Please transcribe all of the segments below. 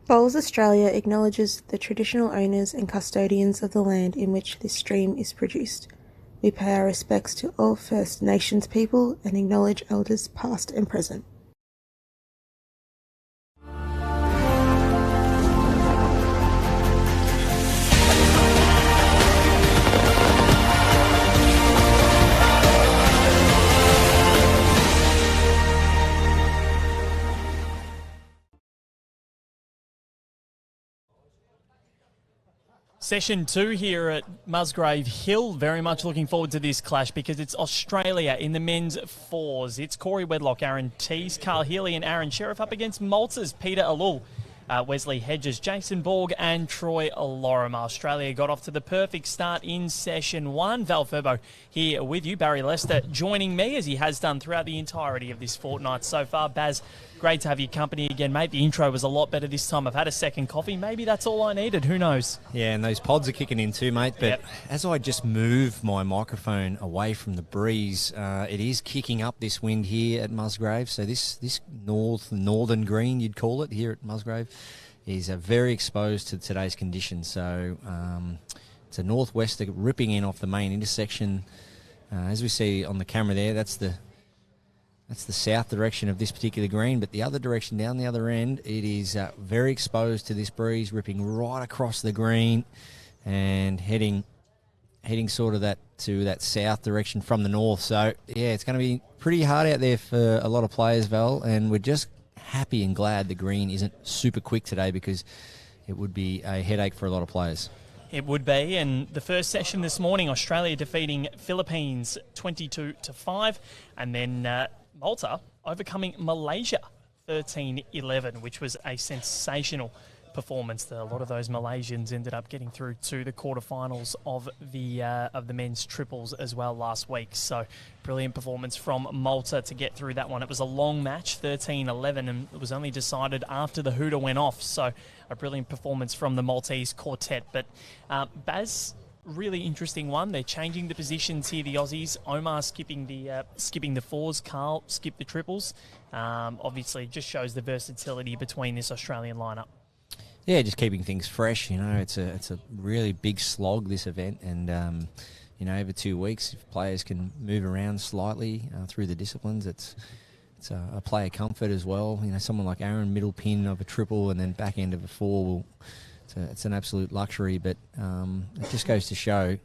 Bowls Australia acknowledges the traditional owners and custodians of the land in which this stream is produced. We pay our respects to all First Nations people and acknowledge elders past and present. Session 2 here at Musgrave Hill. Very much looking forward to this clash because it's Australia in the men's fours. It's Corey Wedlock, Aaron Teys, Carl Healey and Aaron Sherriff up against Malta's Peter Ellul, Wesley Hodges, Jason Borg and Troy Lorimer. Australia got off to the perfect start in Session 1. Val Furbo here with you. Barry Lester joining me as he has done throughout the entirety of this fortnight so far. Baz, great to have your company again, mate. The intro was a lot better this time. I've had a second coffee. Maybe that's all I needed. Who knows? Yeah, and those pods are kicking in too, mate. But Yep. As I just move my microphone away from the breeze, it is kicking up this wind here at Musgrave. So this northern green, you'd call it, here at Musgrave, is very exposed to today's conditions. So it's a northwester ripping in off the main intersection. As we see on the camera there, that's the south direction of this particular green, but the other direction down the other end, it is very exposed to this breeze, ripping right across the green and heading sort of that south direction from the north. So yeah, it's going to be pretty hard out there for a lot of players, Val, and we're just happy and glad the green isn't super quick today because it would be a headache for a lot of players. It would be, and the first session this morning, Australia defeating Philippines 22-5, and then Malta overcoming Malaysia 13-11, which was a sensational performance. A lot of those Malaysians ended up getting through to the quarterfinals of the men's triples as well last week. So brilliant performance from Malta to get through that one. It was a long match, 13-11, and it was only decided after the hooter went off. So a brilliant performance from the Maltese quartet. But Baz, really interesting one. They're changing the positions here, the Aussies. Omar skipping the fours, Carl skip the triples. Obviously, just shows the versatility between this Australian lineup. Yeah, just keeping things fresh. You know, it's a really big slog, this event, and over 2 weeks, if players can move around slightly through the disciplines, it's a player comfort as well. You know, someone like Aron, middle pin of a triple and then back end of a four it's an absolute luxury, but it just goes to show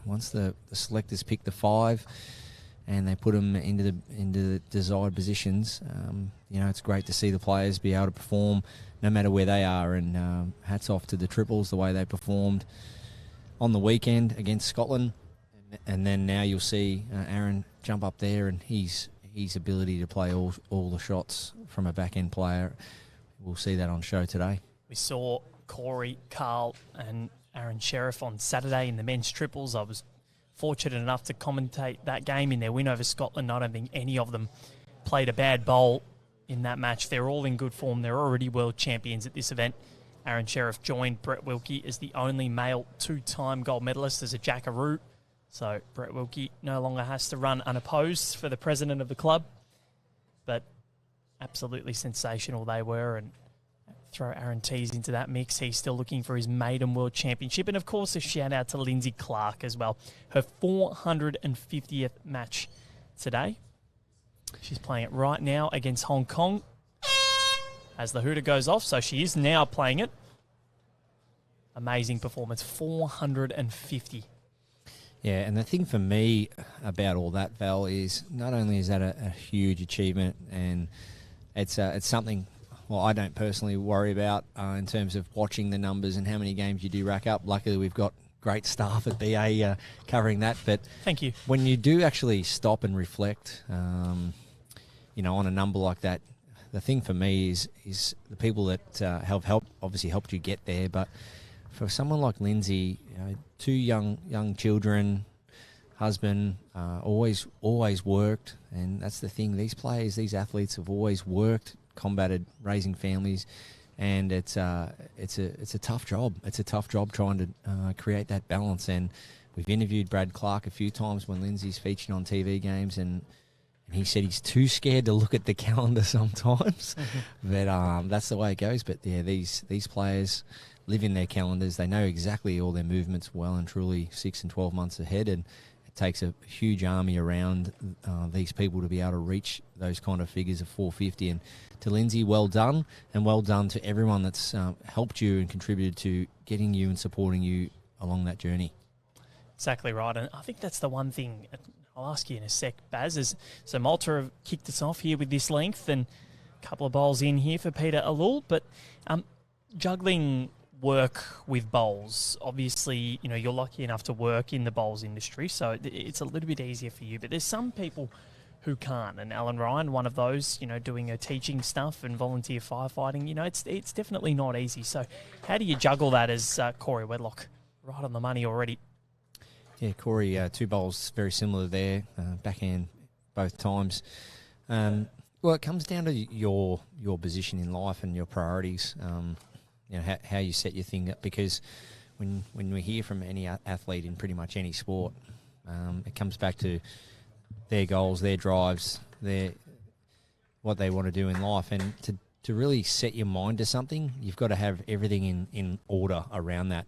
once the selectors pick the five and they put them into the desired positions, it's great to see the players be able to perform no matter where they are. And hats off to the triples, the way they performed on the weekend against Scotland. And then now you'll see Aron jump up there and his ability to play all the shots from a back-end player. We'll see that on show today. We saw Corey, Carl and Aaron Sherriff on Saturday in the men's triples. I was fortunate enough to commentate that game in their win over Scotland. I don't think any of them played a bad bowl in that match. They're all in good form. They're already world champions at this event. Aaron Sherriff joined Brett Wilkie as the only male two-time gold medalist as a jackaroo. So Brett Wilkie no longer has to run unopposed for the president of the club. But absolutely sensational they were, and throw Aaron Teys into that mix. He's still looking for his maiden world championship. And, of course, a shout-out to Lindsay Clark as well. Her 450th match today. She's playing it right now against Hong Kong as the hooter goes off. So she is now playing it. Amazing performance, 450. Yeah, and the thing for me about all that, Val, is not only is that a huge achievement, and it's something, well, I don't personally worry about in terms of watching the numbers and how many games you do rack up. Luckily, we've got great staff at BA covering that. But thank you. When you do actually stop and reflect, on a number like that, the thing for me is the people that have obviously helped you get there. But for someone like Lindsay, two young children, husband, always worked, and that's the thing. These players, these athletes have always worked, combated, raising families, and it's a tough job. It's a tough job trying to create that balance. And we've interviewed Brad Clark a few times when Lindsay's featured on TV games, and he said he's too scared to look at the calendar sometimes. But that's the way it goes. But yeah, these players live in their calendars. They know exactly all their movements well and truly 6 and 12 months ahead. And it takes a huge army around these people to be able to reach those kind of figures of 450. And to Lindsay, well done. And well done to everyone that's helped you and contributed to getting you and supporting you along that journey. Exactly right. And I think that's the one thing I'll ask you in a sec, Baz. So Malta have kicked us off here with this length and a couple of bowls in here for Peter Ellul. But juggling work with bowls, obviously, you're lucky enough to work in the bowls industry, so it's a little bit easier for you. But there's some people who can't, and Alan Ryan, one of those, doing her teaching stuff and volunteer firefighting, it's definitely not easy. So how do you juggle that as Corey Wedlock? Right on the money already. Yeah, Corey, 2 bowls very similar there, backhand both times. Well, it comes down to your position in life and your priorities, how you set your thing up, because when we hear from any athlete in pretty much any sport, it comes back to their goals, their drives, what they want to do in life. And to really set your mind to something, you've got to have everything in order around that.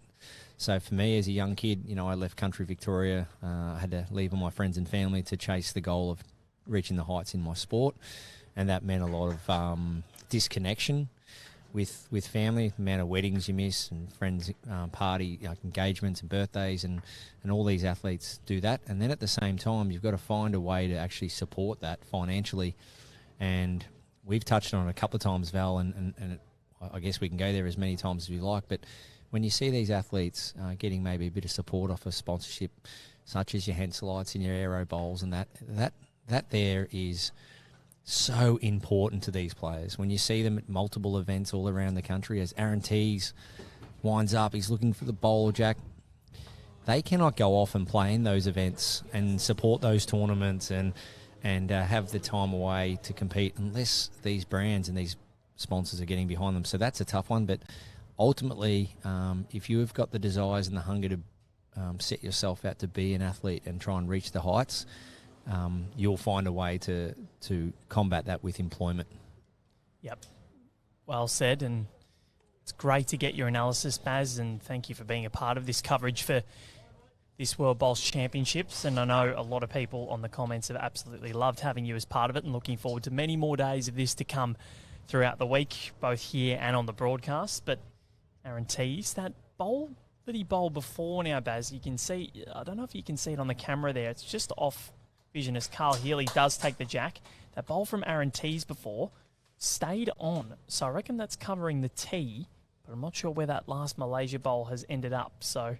So for me as a young kid, I left country Victoria. I had to leave all my friends and family to chase the goal of reaching the heights in my sport. And that meant a lot of disconnection with family, the amount of weddings you miss and friends, party engagements and birthdays, and all these athletes do that. And then at the same time, you've got to find a way to actually support that financially. And we've touched on it a couple of times, Val, and I guess we can go there as many times as we like, but when you see these athletes getting maybe a bit of support off a sponsorship, such as your Henselites and your Aero Bowls, and that there is so important to these players. When you see them at multiple events all around the country, as Aaron Teys winds up, he's looking for the bowler jack. They cannot go off and play in those events and support those tournaments and have the time away to compete unless these brands and these sponsors are getting behind them. So that's a tough one, but ultimately, if you have got the desires and the hunger to set yourself out to be an athlete and try and reach the heights, you'll find a way to combat that with employment. Yep. Well said, and it's great to get your analysis, Baz, and thank you for being a part of this coverage for this World Bowls Championships. And I know a lot of people on the comments have absolutely loved having you as part of it and looking forward to many more days of this to come throughout the week, both here and on the broadcast. But Aaron Teys, that bowl that he bowled before now, Baz, you can see, I don't know if you can see it on the camera there, it's just off vision as Carl Healey does take the jack. That bowl from Aaron Teys before stayed on, so I reckon that's covering the tee, but I'm not sure where that last Malaysia bowl has ended up. So,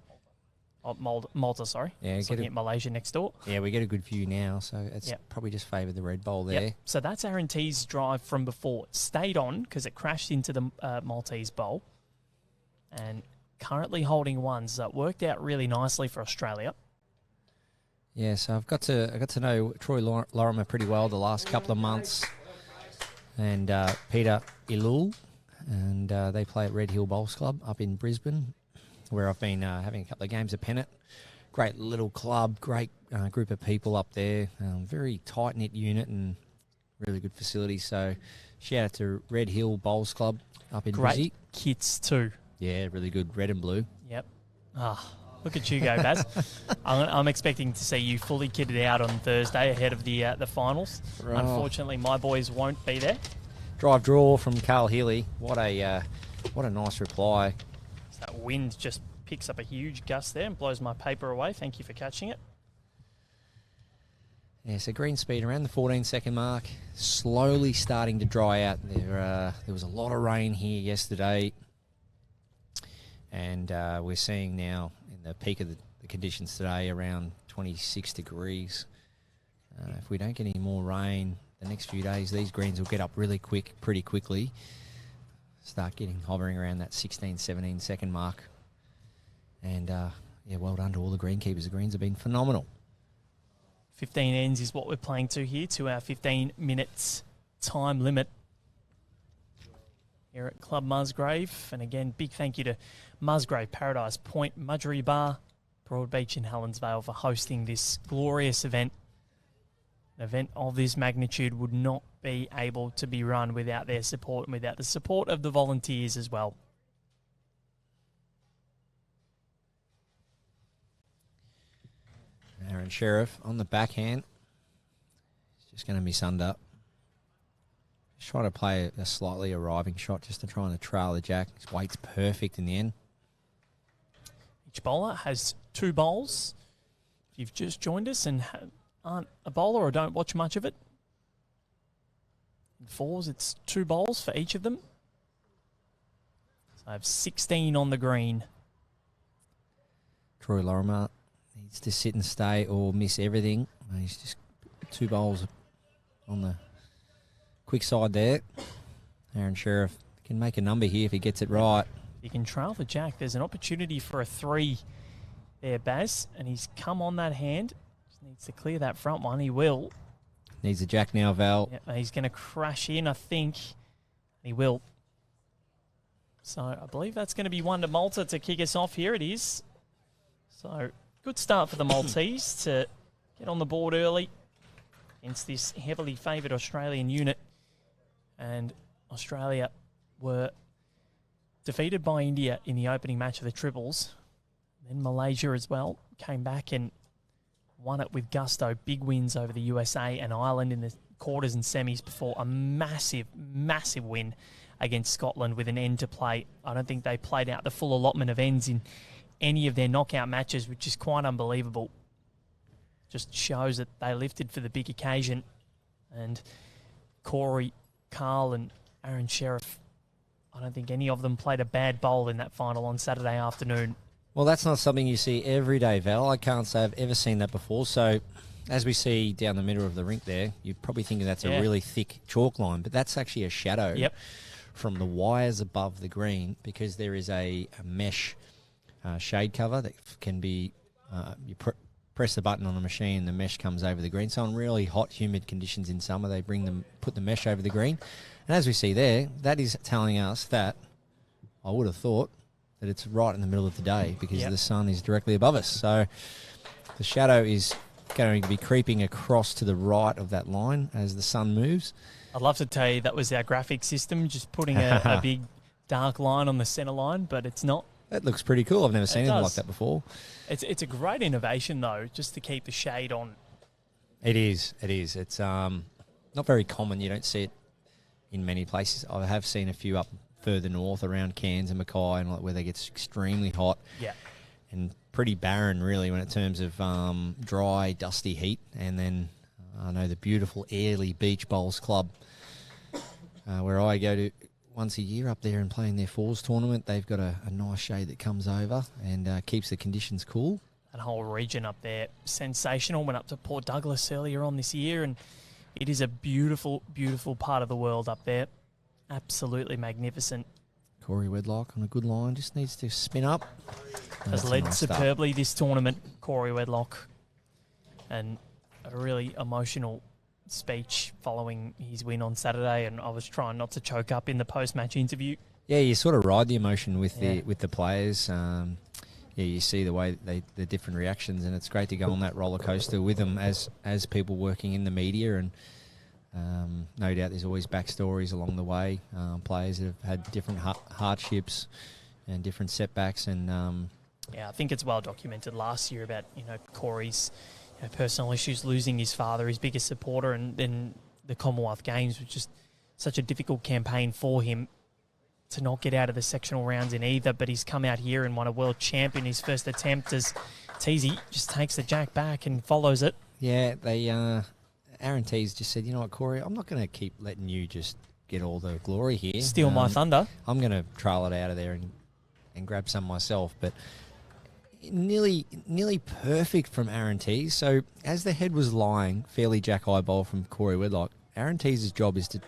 Malta, sorry. Yeah, looking at Malaysia next door. Yeah, we get a good view now, so it's probably just favoured the red bowl there. Yep. So that's Aaron Teys' drive from before. It stayed on because it crashed into the Maltese bowl, and currently holding one, so it worked out really nicely for Australia. Yeah, so I got to know Troy Lorimer pretty well the last couple of months, and Peter Ellul, and they play at Red Hill Bowls Club up in Brisbane, where I've been having a couple of games of pennant. Great little club, great group of people up there, very tight-knit unit and really good facilities. So shout out to Red Hill Bowls Club up in Brisbane. Great kits too. Yeah, really good, red and blue. Yep. Look at you go, Baz. I'm expecting to see you fully kitted out on Thursday ahead of the finals. Right. Unfortunately, my boys won't be there. Drive draw from Carl Healey. What a nice reply. So that wind just picks up a huge gust there and blows my paper away. Thank you for catching it. Yeah, so green speed around the 14-second mark, slowly starting to dry out. There was a lot of rain here yesterday, and we're seeing now in the peak of the conditions today around 26 degrees. If we don't get any more rain the next few days, these greens will get up really pretty quickly. Start hovering around that 16, 17-second mark. And, well done to all the greenkeepers. The greens have been phenomenal. 15 ends is what we're playing to here, to our 15 minutes time limit here at Club Musgrave. And again, big thank you to Musgrave, Paradise Point, Mudgery Bar, Broadbeach and Helensvale for hosting this glorious event. An event of this magnitude would not be able to be run without their support and without the support of the volunteers as well. Aaron Sherriff on the backhand. He's just going to miss under. Just trying to play a slightly arriving shot just to try and trail the jack. His weight's perfect in the end. Each bowler has 2 bowls. If you've just joined us and aren't a bowler or don't watch much of it, in fours, it's 2 bowls for each of them. So I have 16 on the green. Troy Lorimer needs to sit and stay or miss everything. He's just 2 bowls on the quick side there. Aaron Sherriff can make a number here if he gets it right. He can trail the jack. There's an opportunity for a 3 there, Baz, and he's come on that hand. Just needs to clear that front one. He will. Needs a jack now, Val. Yep, he's going to crash in, I think. He will. So I believe that's going to be one to Malta to kick us off. Here it is. So good start for the Maltese to get on the board early against this heavily favoured Australian unit. And Australia were defeated by India in the opening match of the triples. Then Malaysia as well came back and won it with gusto. Big wins over the USA and Ireland in the quarters and semis before a massive, massive win against Scotland with an end to play. I don't think they played out the full allotment of ends in any of their knockout matches, which is quite unbelievable. Just shows that they lifted for the big occasion. And Corey, Carl and Aaron Sherriff, I don't think any of them played a bad bowl in that final on Saturday afternoon. Well, that's not something you see every day, Val. I can't say I've ever seen that before. So, as we see down the middle of the rink there, you're probably thinking that's a really thick chalk line, but that's actually a shadow from the wires above the green, because there is a mesh shade cover that can be, you press the button on the machine, the mesh comes over the green. So in really hot, humid conditions in summer, they put the mesh over the green. And as we see there, that is telling us that, I would have thought, that it's right in the middle of the day, because the sun is directly above us. So the shadow is going to be creeping across to the right of that line as the sun moves. I'd love to tell you that was our graphic system, just putting a big dark line on the centre line, but it's not. That looks pretty cool. I've never seen anything like that before. It's a great innovation, though, just to keep the shade on. It is. It's not very common. You don't see it in many places. I have seen a few up further north around Cairns and Mackay, and where they get extremely hot. Yeah. And pretty barren, really, when in terms of dry, dusty heat. And then I know the beautiful Airlie Beach Bowls Club, where I go to once a year up there and play in their fours tournament. They've got a nice shade that comes over and keeps the conditions cool. That whole region up there, sensational. Went up to Port Douglas earlier on this year, and it is a beautiful, beautiful part of the world up there. Absolutely magnificent. Corey Wedlock on a good line, just needs to spin up. Has led superbly this tournament, Corey Wedlock. And a really emotional speech following his win on Saturday, and I was trying not to choke up in the post-match interview. Yeah, you sort of ride the emotion with the players. You see the way the different reactions, and it's great to go on that roller coaster with them as people working in the media. And no doubt there's always backstories along the way. Players that have had different hardships and different setbacks, and I think it's well documented last year about Corey's personal issues, losing his father, his biggest supporter, and then the Commonwealth Games was just such a difficult campaign for him to not get out of the sectional rounds in either. But he's come out here and won a world champion his first attempt, as Teys just takes the jack back and follows it. Yeah, Aaron Teys just said, you know what, Corey, I'm not going to keep letting you just get all the glory here. Steal my thunder. I'm going to trail it out of there and grab some myself. But nearly perfect from Aaron Teys. So as the head was lying, fairly jack high bowl from Corey Wedlock, Aaron Teys' job is to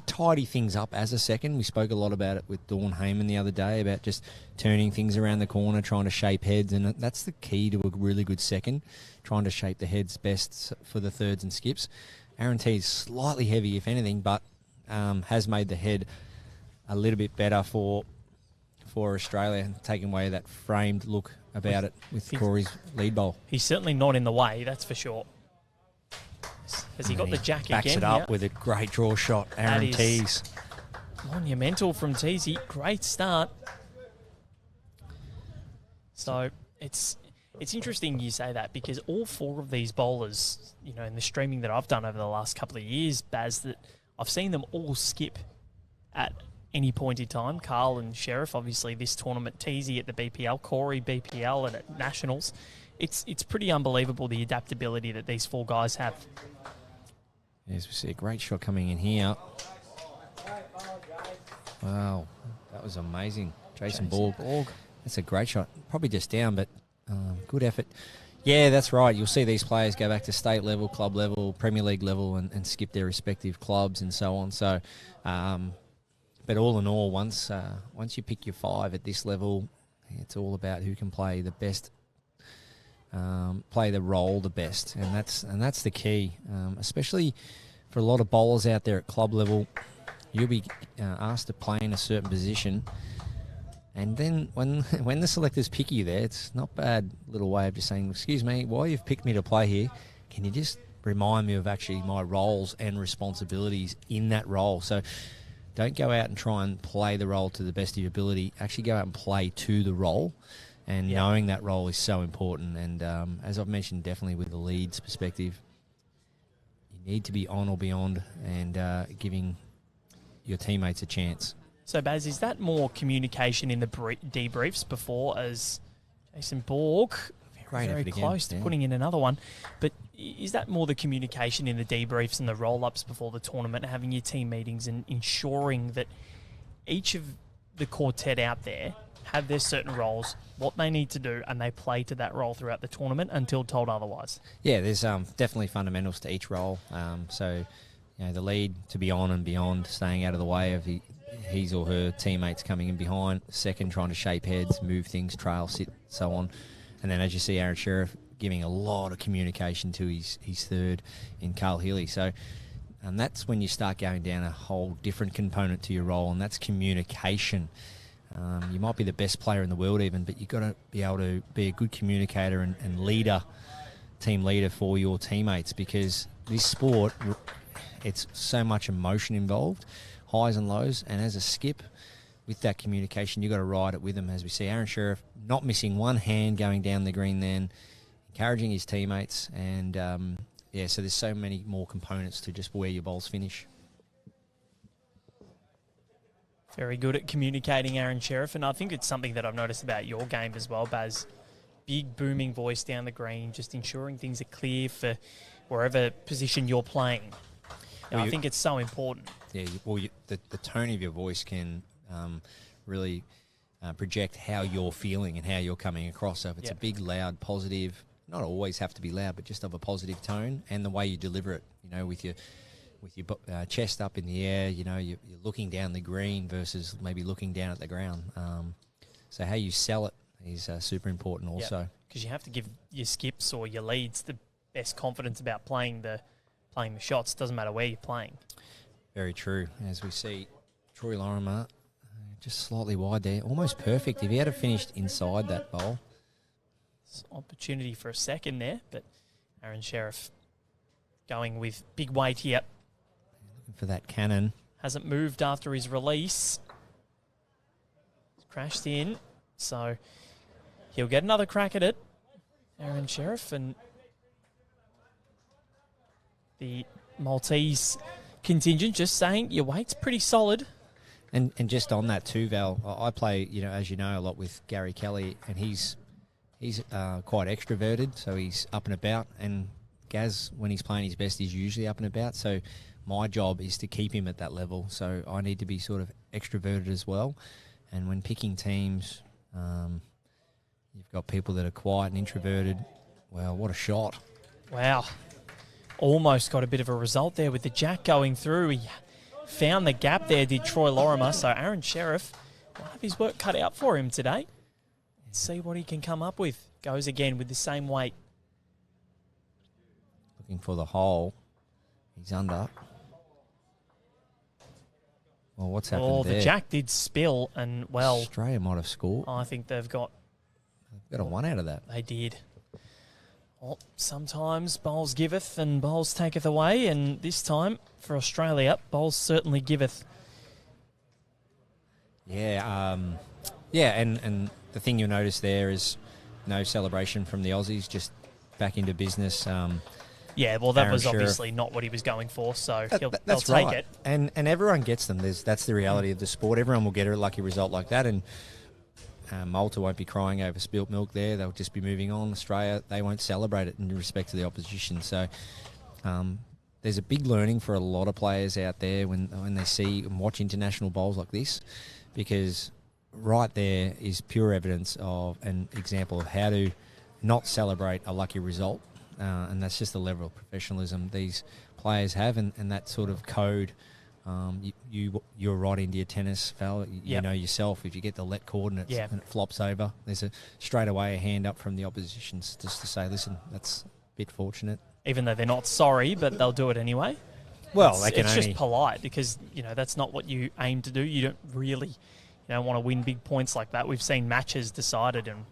tidy things up as a second. We spoke a lot about it with Dawn Heyman the other day, about just turning things around the corner, trying to shape heads, and that's the key to a really good second, trying to shape the heads best for the thirds and skips. Aaron Teys slightly heavy, if anything, but has made the head a little bit better for Australia, taking away that framed look about it with Corey's lead bowl. He's certainly not in the way, that's for sure. Has he got the jack backs again? Backs it up here? with a great draw shot. Aron Teys. Monumental from Teys. Great start. So it's interesting you say that, because all four of these bowlers, you know, in the streaming that I've done over the last couple of years, Baz, that I've seen them all skip at any point in time. Carl and Sherriff, obviously this tournament, Teysy at the BPL, Corey BPL and at Nationals. It's pretty unbelievable the adaptability that these four guys have. As we see a great shot coming in here. Wow, that was amazing. Jason Borg. That's a great shot. Probably just down, but good effort. Yeah, that's right. You'll see these players go back to state level, club level, Premier League level and skip their respective clubs and so on. So, but all in all, once you pick your five at this level, it's all about who can play the best, play the role the best, and that's the key. Especially for a lot of bowlers out there at club level, you'll be asked to play in a certain position. And then when the selectors pick you there, it's not bad little way of just saying, excuse me, while you've picked me to play here, can you just remind me of actually my roles and responsibilities in that role? So don't go out and try and play the role to the best of your ability. Actually go out and play to the role. And knowing that role is so important. And as I've mentioned, definitely with the Leeds perspective, you need to be on or beyond and giving your teammates a chance. So, Baz, is that more communication in the debriefs before, as Jason Borg, very close to putting in another one, but is that more the communication in the debriefs and the roll-ups before the tournament, having your team meetings and ensuring that each of the quartet out there have their certain roles, what they need to do, and they play to that role throughout the tournament until told otherwise? Yeah, there's definitely fundamentals to each role. So, you know, the lead to be on and beyond, staying out of the way of his or her teammates coming in behind. Second, trying to shape heads, move things, trail, sit, so on. And then as you see Aron Sherriff giving a lot of communication to his third in Healey. So that's when you start going down a whole different component to your role, and that's communication. You might be the best player in the world even, but you've got to be able to be a good communicator and leader, team leader for your teammates, because this sport, it's so much emotion involved, highs and lows, and as a skip, with that communication, you've got to ride it with them. As we see Aron Sherriff not missing one hand going down the green then, encouraging his teammates, and so there's so many more components to just where your bowls finish. Very good at communicating, Aron Sherriff, and I think it's something that I've noticed about your game as well, Baz. Big booming voice down the green, just ensuring things are clear for wherever position you're playing. Well, I think it's so important. Yeah, the tone of your voice can really project how you're feeling and how you're coming across. So if it's a big, loud, positive, not always have to be loud, but just of a positive tone, and the way you deliver it, you know, with your chest up in the air, you know, you're looking down the green versus maybe looking down at the ground. So how you sell it is super important also. Because you have to give your skips or your leads the best confidence about playing the shots. Doesn't matter where you're playing. Very true. As we see, Troy Lorimer just slightly wide there, almost perfect. If he had finished inside that bowl, opportunity for a second there, but Aron Sherriff going with big weight here. Looking for that cannon. Hasn't moved after his release. Crashed in, so he'll get another crack at it. Aron Sherriff, and the Maltese contingent just saying your weight's pretty solid. And just on that too, Val, I play, you know, as you know, a lot with Gary Kelly, and he's quite extroverted, so he's up and about. And Gaz, when he's playing his best, is usually up and about. So my job is to keep him at that level. So I need to be sort of extroverted as well. And when picking teams, you've got people that are quiet and introverted. Wow, what a shot. Wow. Almost got a bit of a result there with the jack going through. He found the gap there, did Troy Lorimer. So Aron Sherriff will have his work cut out for him today. Let's see what he can come up with. Goes again with the same weight. Looking for the hole. He's under. Well, what's happened there? The jack did spill, and, well, Australia might have scored. I think they've got a one out of that. They did. Well, sometimes bowls giveth and bowls taketh away, and this time for Australia, bowls certainly giveth. Yeah, and the thing you'll notice there is no celebration from the Aussies, just back into business. Yeah, well, that Aaron was Sherriff. obviously not what he was going for, so they'll that's take right. it. And everyone gets them. That's the reality of the sport. Everyone will get a lucky result like that, and Malta won't be crying over spilt milk there. They'll just be moving on. Australia, they won't celebrate it in respect to the opposition. So there's a big learning for a lot of players out there when they see and watch international bowls like this, because right there is pure evidence of an example of how to not celebrate a lucky result. And that's just the level of professionalism these players have, and that sort of code. You're right into your tennis, Val. You know yourself, if you get the let coordinates and it flops over, there's straight away a hand up from the oppositions just to say, listen, that's a bit fortunate. Even though they're not sorry, but they'll do it anyway. Well, it's just polite, because that's not what you aim to do. You don't really want to win big points like that. We've seen matches decided in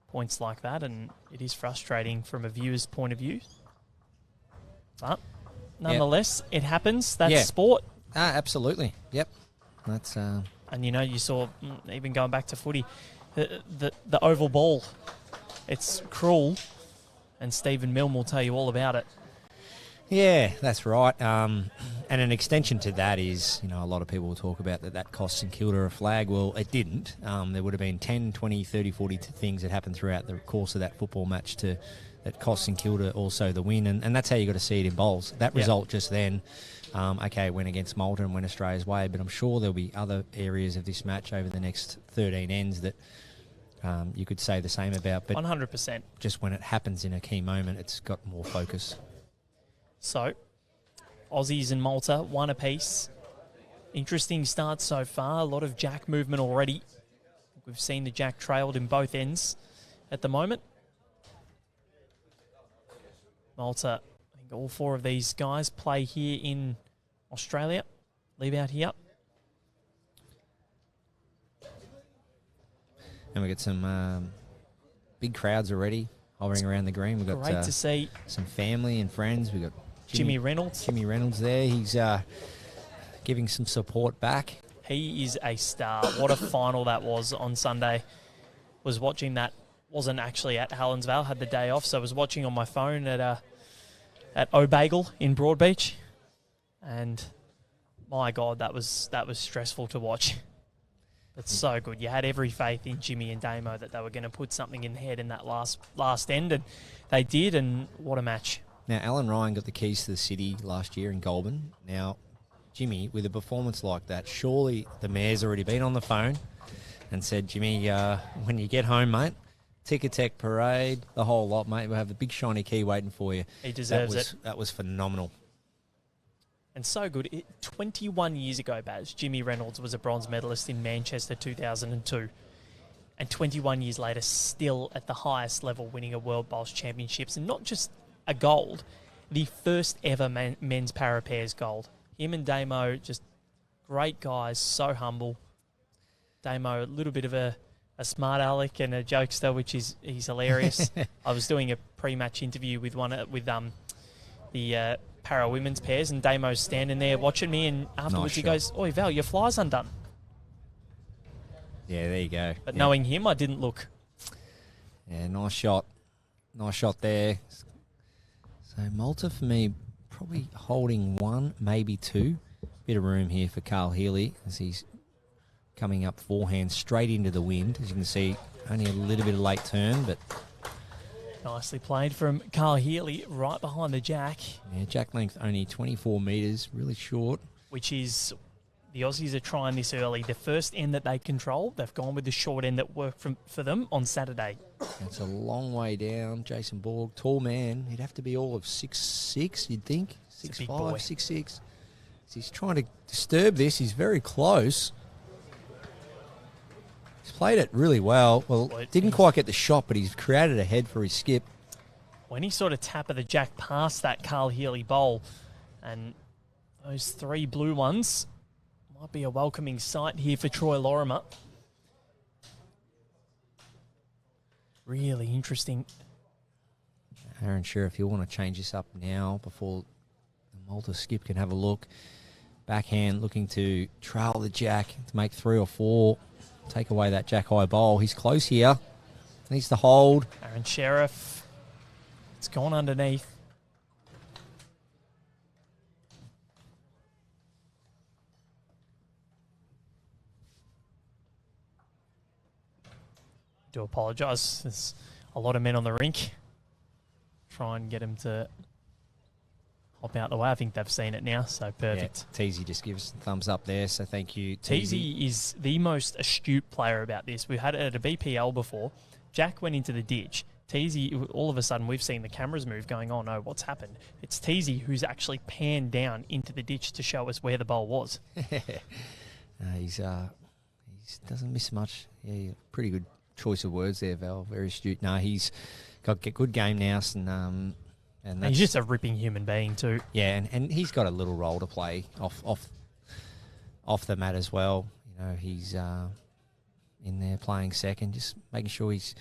points like that, and it is frustrating from a viewer's point of view. But nonetheless, it happens. That's sport. Absolutely. Yep. That's and you saw, even going back to footy, the oval ball. It's cruel, and Stephen Milne will tell you all about it. Yeah, that's right. And an extension to that is, a lot of people will talk about that cost St Kilda a flag. Well, it didn't. There would have been 10, 20, 30, 40 things that happened throughout the course of that football match that cost St Kilda also the win. And that's how you got to see it in bowls. That result just then, it went against Malta and went Australia's way, but I'm sure there'll be other areas of this match over the next 13 ends that you could say the same about. But 100%. Just when it happens in a key moment, it's got more focus. So, Aussies and Malta, one apiece. Interesting start so far. A lot of jack movement already. We've seen the jack trailed in both ends at the moment. Malta, I think all four of these guys play here in Australia. Leave out here. And we get some big crowds already hovering around the green. We've got great to see some family and friends. We've got Jimmy Reynolds. Jimmy Reynolds there. He's giving some support back. He is a star. What a final that was on Sunday. Was watching that. Wasn't actually at Helensvale. Had the day off, so I was watching on my phone at O'Bagel in Broadbeach. And my God, that was stressful to watch. It's so good. You had every faith in Jimmy and Damo that they were going to put something in the head in that last end, and they did, and what a match. Now, Alan Ryan got the keys to the city last year in Goulburn. Now, Jimmy, with a performance like that, surely the mayor's already been on the phone and said, Jimmy, when you get home, mate, Ticketek parade, the whole lot, mate. We'll have a big shiny key waiting for you. He deserves it. That was phenomenal. And so good. 21 years ago, Baz, Jimmy Reynolds was a bronze medalist in Manchester 2002. And 21 years later, still at the highest level, winning a World Bowls Championships. And not just a gold, the first ever men's para pairs gold. Him and Damo, just great guys, so humble. Damo, a little bit of a smart aleck and a jokester, which he's hilarious. I was doing a pre-match interview with the para women's pairs, and Damo's standing there watching me, and afterwards he goes, "Oi, Val, your fly's undone." Yeah, there you go. But knowing him, I didn't look. Yeah, nice shot. Nice shot there. So Malta, for me, probably holding one, maybe two. Bit of room here for Carl Healey as he's coming up forehand straight into the wind. As you can see, only a little bit of late turn, but nicely played from Carl Healey right behind the jack. Yeah, jack length only 24 metres, really short. Which is, the Aussies are trying this early. The first end that they control, they've gone with the short end that worked for them on Saturday. It's a long way down. Jason Borg, tall man. He'd have to be all of 6'6", you'd think. 6'5", 6'6". He's trying to disturb this. He's very close. He's played it really well. Well, didn't quite get the shot, but he's created a head for his skip. When he sort of tapped the jack past that Carl Healey bowl, and those three blue ones might be a welcoming sight here for Troy Lorimer. Really interesting. Aaron Sherriff, you'll want to change this up now before the Malta skip can have a look. Backhand looking to trail the jack to make 3 or 4. Take away that jack high bowl. He's close here. Needs to hold. Aaron Sherriff. It's gone underneath. Do apologise. There's a lot of men on the rink. Try and get him to hop out the way. I think they've seen it now, so perfect. Yeah, Teysy just gives a thumbs up there, so thank you, Teysy is the most astute player about this. We've had it at a BPL before. Jack went into the ditch. Teysy, all of a sudden, we've seen the cameras move going, oh no, what's happened? It's Teysy who's actually panned down into the ditch to show us where the bowl was. He doesn't miss much. Yeah, pretty good choice of words there, Val. Very astute. No, he's got a good game now, and he's just a ripping human being too. Yeah, and he's got a little role to play off the mat as well. You know, he's in there playing second, just making sure he's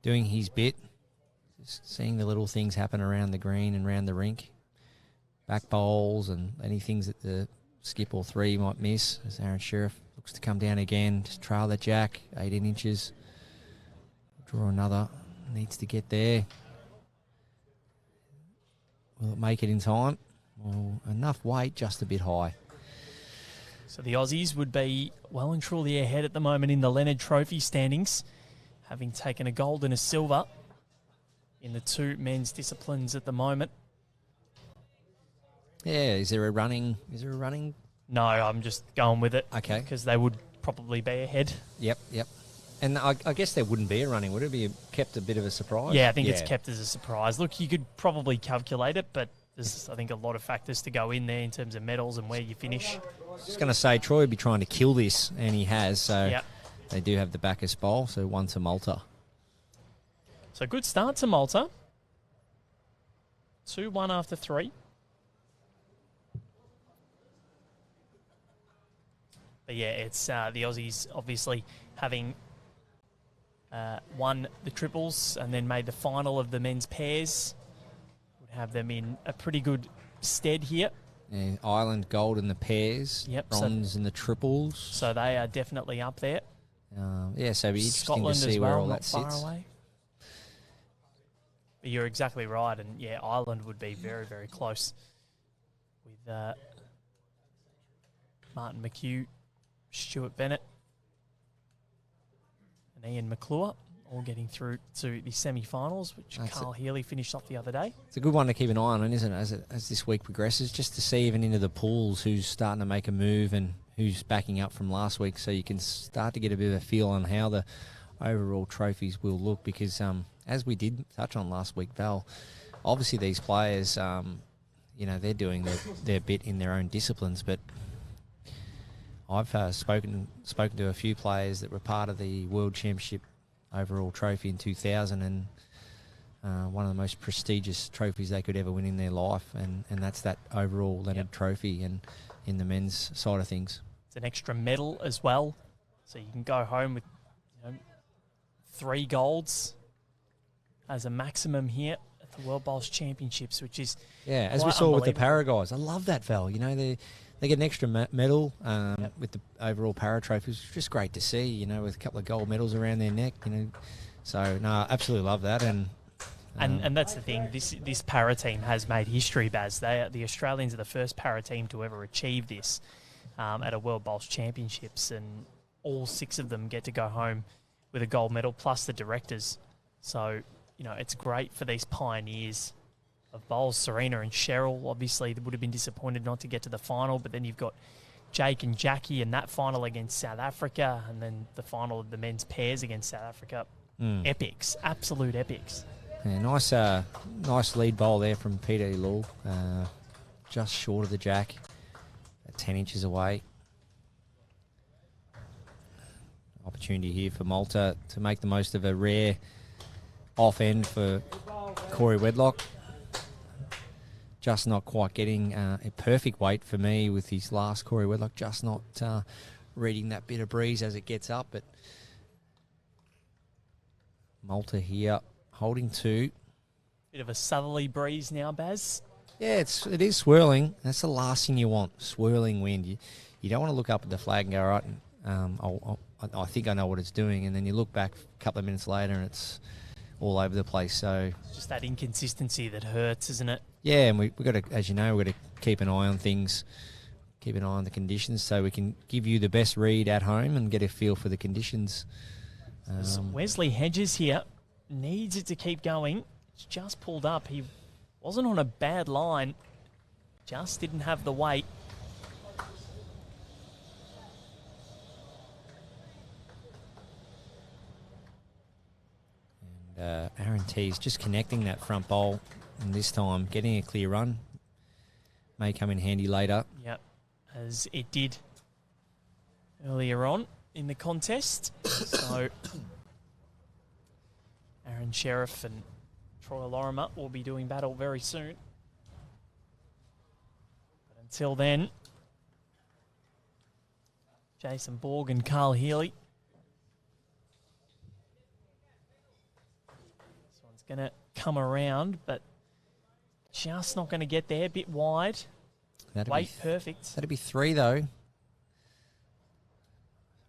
doing his bit, just seeing the little things happen around the green and around the rink, back bowls and any things that the skip or 3 might miss. As Aaron Sherriff looks to come down again, just trail the jack, 18 inches, draw another, needs to get there. Will it make it in time? Well, enough weight, just a bit high. So the Aussies would be well and truly ahead at the moment in the Leonard Trophy standings, having taken a gold and a silver in the 2 men's disciplines at the moment. Yeah, is there a running? No, I'm just going with it. Okay. Because they would probably be ahead. Yep. And I guess there wouldn't be a running, would it? Be kept a bit of a surprise? Yeah, I think it's kept as a surprise. Look, you could probably calculate it, but there's, I think, a lot of factors to go in there in terms of medals and where you finish. I was just going to say, Troy would be trying to kill this, and he has. So They do have the Bacchus Bowl, so 1 to Malta. So good start to Malta. 2-1 after 3. But yeah, it's the Aussies obviously having won the triples and then made the final of the men's pairs. Would have them in a pretty good stead here. Yeah, Ireland gold in the pairs, bronze in the triples. So they are definitely up there. So it'd be interesting Scotland to see as well, where all not that far sits. away. But you're exactly right, and yeah, Ireland would be very, very close with Martin McHugh, Stuart Bennett, and Ian McClure all getting through to the semi-finals, which Carl Healey finished off the other day. It's a good one to keep an eye on, isn't it, as this week progresses, just to see even into the pools who's starting to make a move and who's backing up from last week, so you can start to get a bit of a feel on how the overall trophies will look, because as we did touch on last week, Val, obviously these players, they're doing their bit in their own disciplines, but I've spoken to a few players that were part of the World Championship overall trophy in 2000, and one of the most prestigious trophies they could ever win in their life, and that's that overall Leonard Trophy, and in the men's side of things. It's an extra medal as well, so you can go home with 3 golds as a maximum here at the World Bowls Championships, which is as we saw with the para guys. I love that, Val. They get an extra medal with the overall para trophies. It's just great to see, with a couple of gold medals around their neck, So, no, absolutely love that. And that's the thing. This para team has made history, Baz. The Australians are the first para team to ever achieve this at a World Bowls Championships, and all 6 of them get to go home with a gold medal, plus the directors. So, it's great for these pioneers of bowls. Serena and Cheryl, obviously, they would have been disappointed not to get to the final, but then you've got Jake and Jackie in that final against South Africa, and then the final of the men's pairs against South Africa. Epics, absolute epics. Yeah, nice lead bowl there from Peter Ellul, just short of the jack, at 10 inches away. Opportunity here for Malta to make the most of a rare off end for Corey Wedlock. Just not quite getting a perfect weight for me with his last Corey Wedlock, just not reading that bit of breeze as it gets up. But Malta here holding 2. Bit of a southerly breeze now, Baz. Yeah, it is swirling. That's the last thing you want, swirling wind. You don't want to look up at the flag and go, right, I think I know what it's doing, and then you look back a couple of minutes later and it's all over the place. So just that inconsistency that hurts, isn't it? Yeah, and we've got to, as you know, we've got to keep an eye on things, keep an eye on the conditions so we can give you the best read at home and get a feel for the conditions. Wesley Hedges here needs it to keep going. It's just pulled up. He wasn't on a bad line, just didn't have the weight. And Aaron Teys just connecting that front bowl, and this time getting a clear run. May come in handy later. Yep, as it did earlier on in the contest. So Aaron Sherriff and Troy Lorimer will be doing battle very soon. But until then, Jason Borg and Carl Healey. This one's going to come around, but just not going to get there. A bit wide. Weight perfect. That'd be 3 though.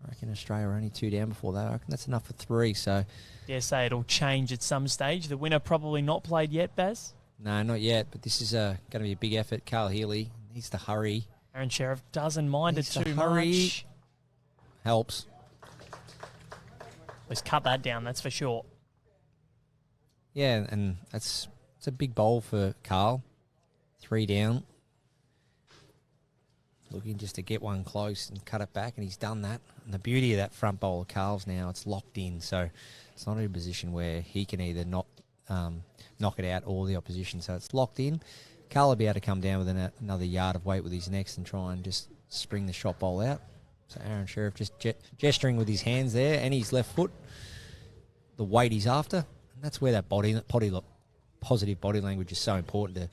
I reckon Australia were only 2 down before that. I reckon that's enough for 3. So, dare say it'll change at some stage. The winner probably not played yet, Baz? No, not yet. But this is going to be a big effort. Carl Healey needs to hurry. Aaron Sherriff doesn't mind it too much. Helps. Let's cut that down, that's for sure. Yeah, and it's a big bowl for Carl. 3 down. Looking just to get one close and cut it back, and he's done that. And the beauty of that front bowl of Carl's now, it's locked in, so it's not in a position where he can either knock it out or the opposition. So it's locked in. Carl will be able to come down with another yard of weight with his next and try and just spring the shot bowl out. So Aaron Sherriff just gesturing with his hands there and his left foot. The weight he's after, and that's where that positive body language is so important to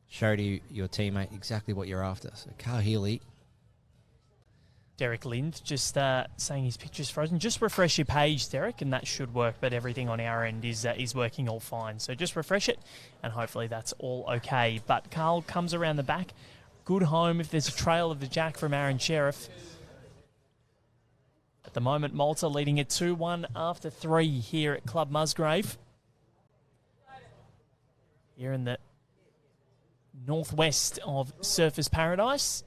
show to your teammate exactly what you're after. So Carl Healey. Derek Lind just saying his picture's frozen. Just refresh your page, Derek, and that should work. But everything on our end is working all fine. So just refresh it, and hopefully that's all okay. But Carl comes around the back. Good home if there's a trail of the jack from Aaron Sherriff. At the moment, Malta leading at 2-1 after 3 here at Club Musgrave. Here in the northwest of Surfers Paradise.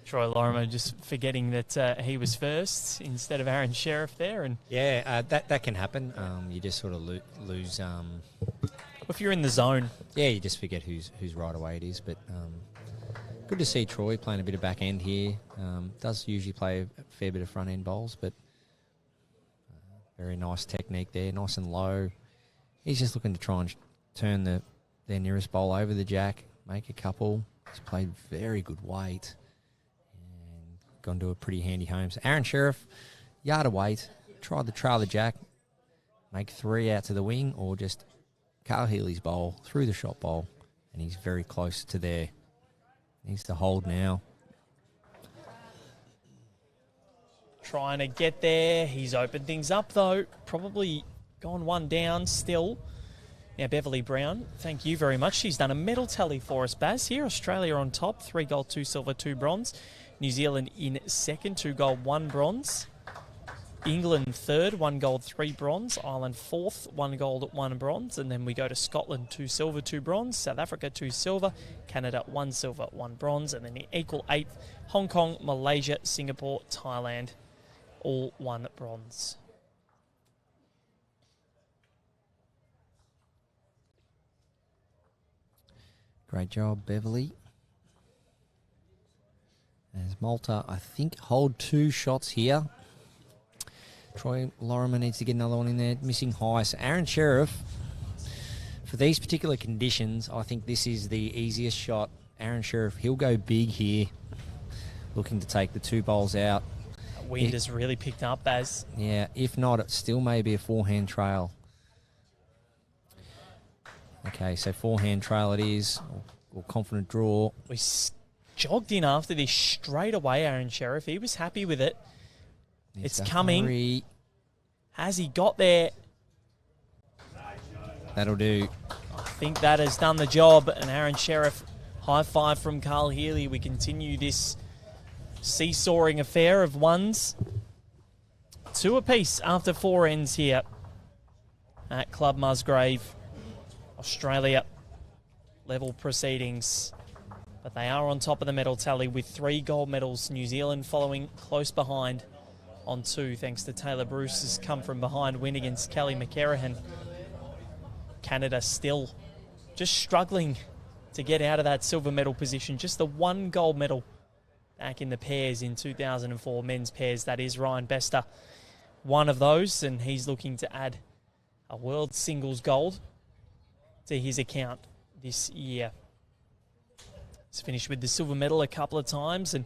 Troy Lorimer just forgetting that he was first instead of Aaron Sherriff there. And yeah, that can happen. You just sort of lose... if you're in the zone. Yeah, you just forget whose right away it is. But good to see Troy playing a bit of back end here. Does usually play a fair bit of front end bowls, but very nice technique there, nice and low. He's just looking to try and turn their nearest bowl over the jack, make a couple. He's played very good weight and gone to a pretty handy home. So Aaron Sherriff, yard of weight, tried to trail the jack, make 3 out to the wing, or just Carl Healey's bowl through the shot bowl, and he's very close to there. Needs to hold now. Trying to get there. He's opened things up, though. Probably gone 1 down still. Now, Beverly Brown, thank you very much. She's done a medal tally for us, Baz. Here, Australia on top. 3 gold, 2 silver, 2 bronze. New Zealand in second. 2 gold, 1 bronze. England third, 1 gold, 3 bronze. Ireland fourth, 1 gold, 1 bronze. And then we go to Scotland, 2 silver, 2 bronze. South Africa, 2 silver. Canada, 1 silver, 1 bronze. And then the equal 8th, Hong Kong, Malaysia, Singapore, Thailand, all 1 bronze. Great job, Beverly. As Malta, I think, hold 2 shots here. Troy Lorimer needs to get another one in there. Missing high. So Aaron Sherriff, for these particular conditions, I think this is the easiest shot. Aaron Sherriff, he'll go big here, looking to take the 2 bowls out. Wind has really picked up, Baz. Yeah, if not, it still may be a forehand trail. Okay, so forehand trail it is, or confident draw. We jogged in after this straight away, Aaron Sherriff. He was happy with it. It's coming. Hurry. Has he got there? That'll do. I think that has done the job. And Aaron Sherriff, high five from Carl Healey. We continue this seesawing affair of ones. 2 apiece after 4 ends here at Club Musgrave. Australia level proceedings. But they are on top of the medal tally with 3 gold medals. New Zealand following close behind on 2, thanks to Taylor Bruce's come from behind win against Kelly McCarrahan. Canada still just struggling to get out of that silver medal position. Just the 1 gold medal back in the pairs in 2004, men's pairs. That is Ryan Bester, one of those, and he's looking to add a world singles gold to his account this year. He's finished with the silver medal a couple of times, and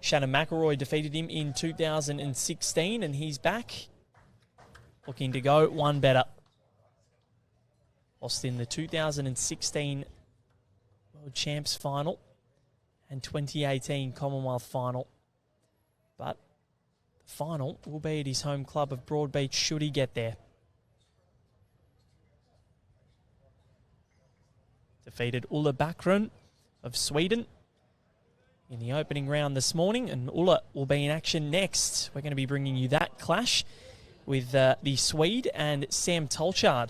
Shannon McElroy defeated him in 2016, and he's back looking to go 1 better. Lost in the 2016 World Champs final and 2018 Commonwealth final. But the final will be at his home club of Broadbeach should he get there. Defeated Ulla Backrun of Sweden in the opening round this morning, and Ulla will be in action next. We're going to be bringing you that clash with the Swede and Sam Tolchard,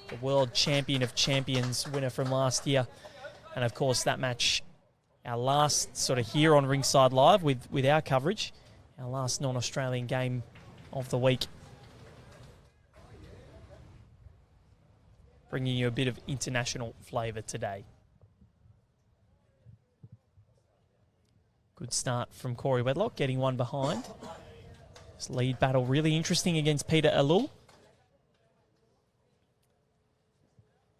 the world champion of champions, winner from last year. And of course that match, our last sort of here on Rinkside Live with our coverage, our last non-Australian game of the week. Bringing you a bit of international flavour today. Good start from Corey Wedlock, getting 1 behind. This lead battle really interesting against Peter Ellul.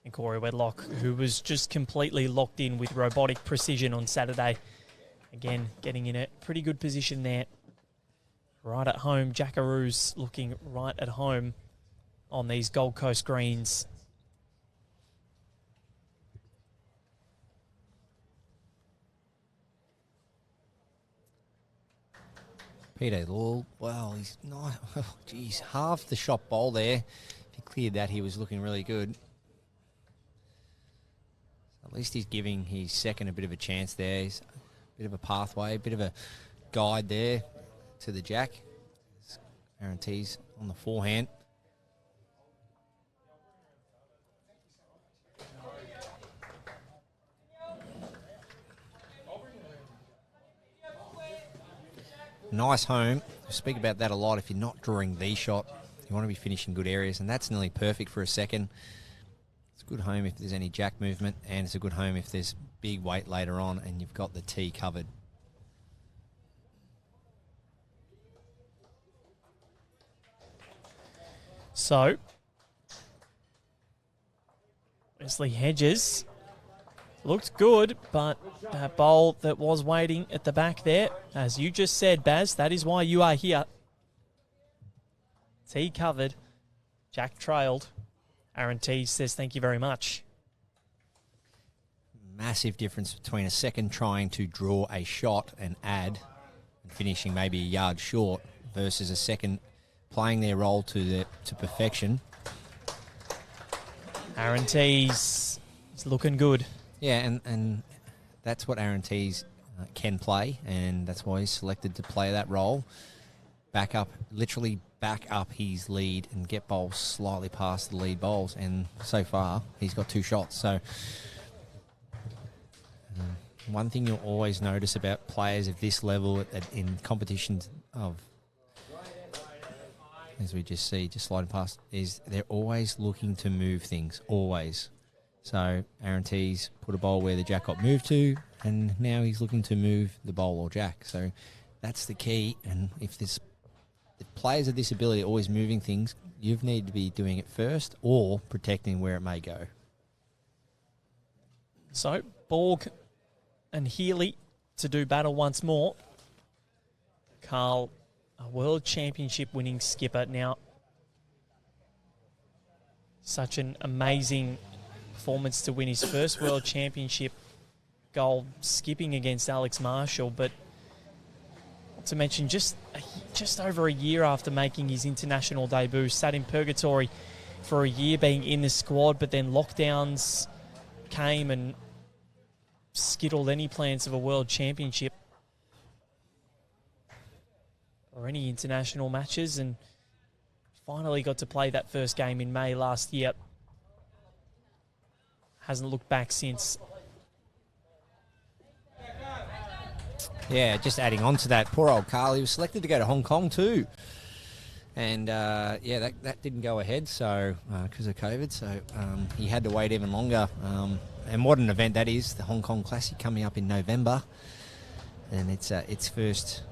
And Corey Wedlock, who was just completely locked in with robotic precision on Saturday. Again, getting in a pretty good position there. Right at home, Jackaroos looking right at home on these Gold Coast greens. Peter Ellul, well, he's not, oh, geez, half the shot bowl there. If he cleared that, he was looking really good. At least he's giving his second a bit of a chance there. He's a bit of a pathway, a bit of a guide there to the jack. Aaron Teys on the forehand. Nice home. We speak about that a lot. If you're not drawing the shot, you want to be finishing good areas, and that's nearly perfect for a second. It's a good home if there's any jack movement, and it's a good home if there's big weight later on and you've got the tee covered. So, Wesley Hedges looked good, but that bowl that was waiting at the back there, as you just said, Baz, that is why you are here. Tee covered, jack trailed. Aaron Teys says thank you very much. Massive difference between a second trying to draw a shot and add and finishing maybe a yard short versus a second playing their role to perfection. Aaron Teys is looking good. Yeah, and that's what Aaron Teys can play, and that's why he's selected to play that role. Back up, literally back up his lead and get bowls slightly past the lead bowls, and so far he's got 2 shots. So one thing you'll always notice about players of this level in competitions of, as we just see, just sliding past, is they're always looking to move things, always. So Aaron Teys put a bowl where the jack got moved to, and now he's looking to move the bowl or jack. So that's the key, and if players of this ability are always moving things, you need to be doing it first or protecting where it may go. So Borg and Healey to do battle once more. Carl, a world championship winning skipper. Now, such an amazing performance to win his first World Championship goal, skipping against Alex Marshall, but not to mention just over a year after making his international debut, sat in purgatory for a year being in the squad, but then lockdowns came and skittled any plans of a World Championship or any international matches, and finally got to play that first game in May last year. Hasn't looked back since. Yeah, just adding on to that, poor old Carl, he was selected to go to Hong Kong too. And, that didn't go ahead so because of COVID, so he had to wait even longer. And what an event that is, the Hong Kong Classic coming up in November. And it's its first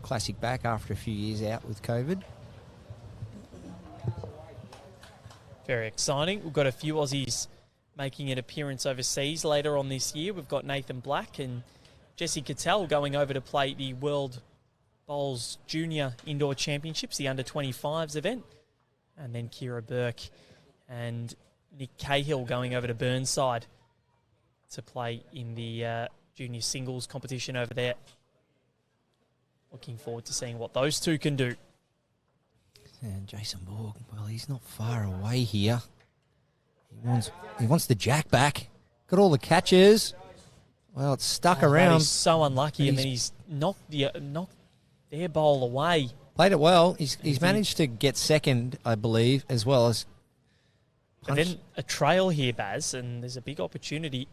Classic back after a few years out with COVID. Very exciting. We've got a few Aussies making an appearance overseas later on this year. We've got Nathan Black and Jesse Cattell going over to play the World Bowls Junior Indoor Championships, the Under-25s event. And then Kira Burke and Nick Cahill going over to Burnside to play in the junior singles competition over there. Looking forward to seeing what those two can do. And Jason Borg, well, he's not far away here. He wants the jack back. Got all the catches. Well, it's stuck around. He's so unlucky, and then he's knocked their bowl away. Played it well. He's managed to get second, I believe, as well as punch. And then a trail here, Baz, and there's a big opportunity.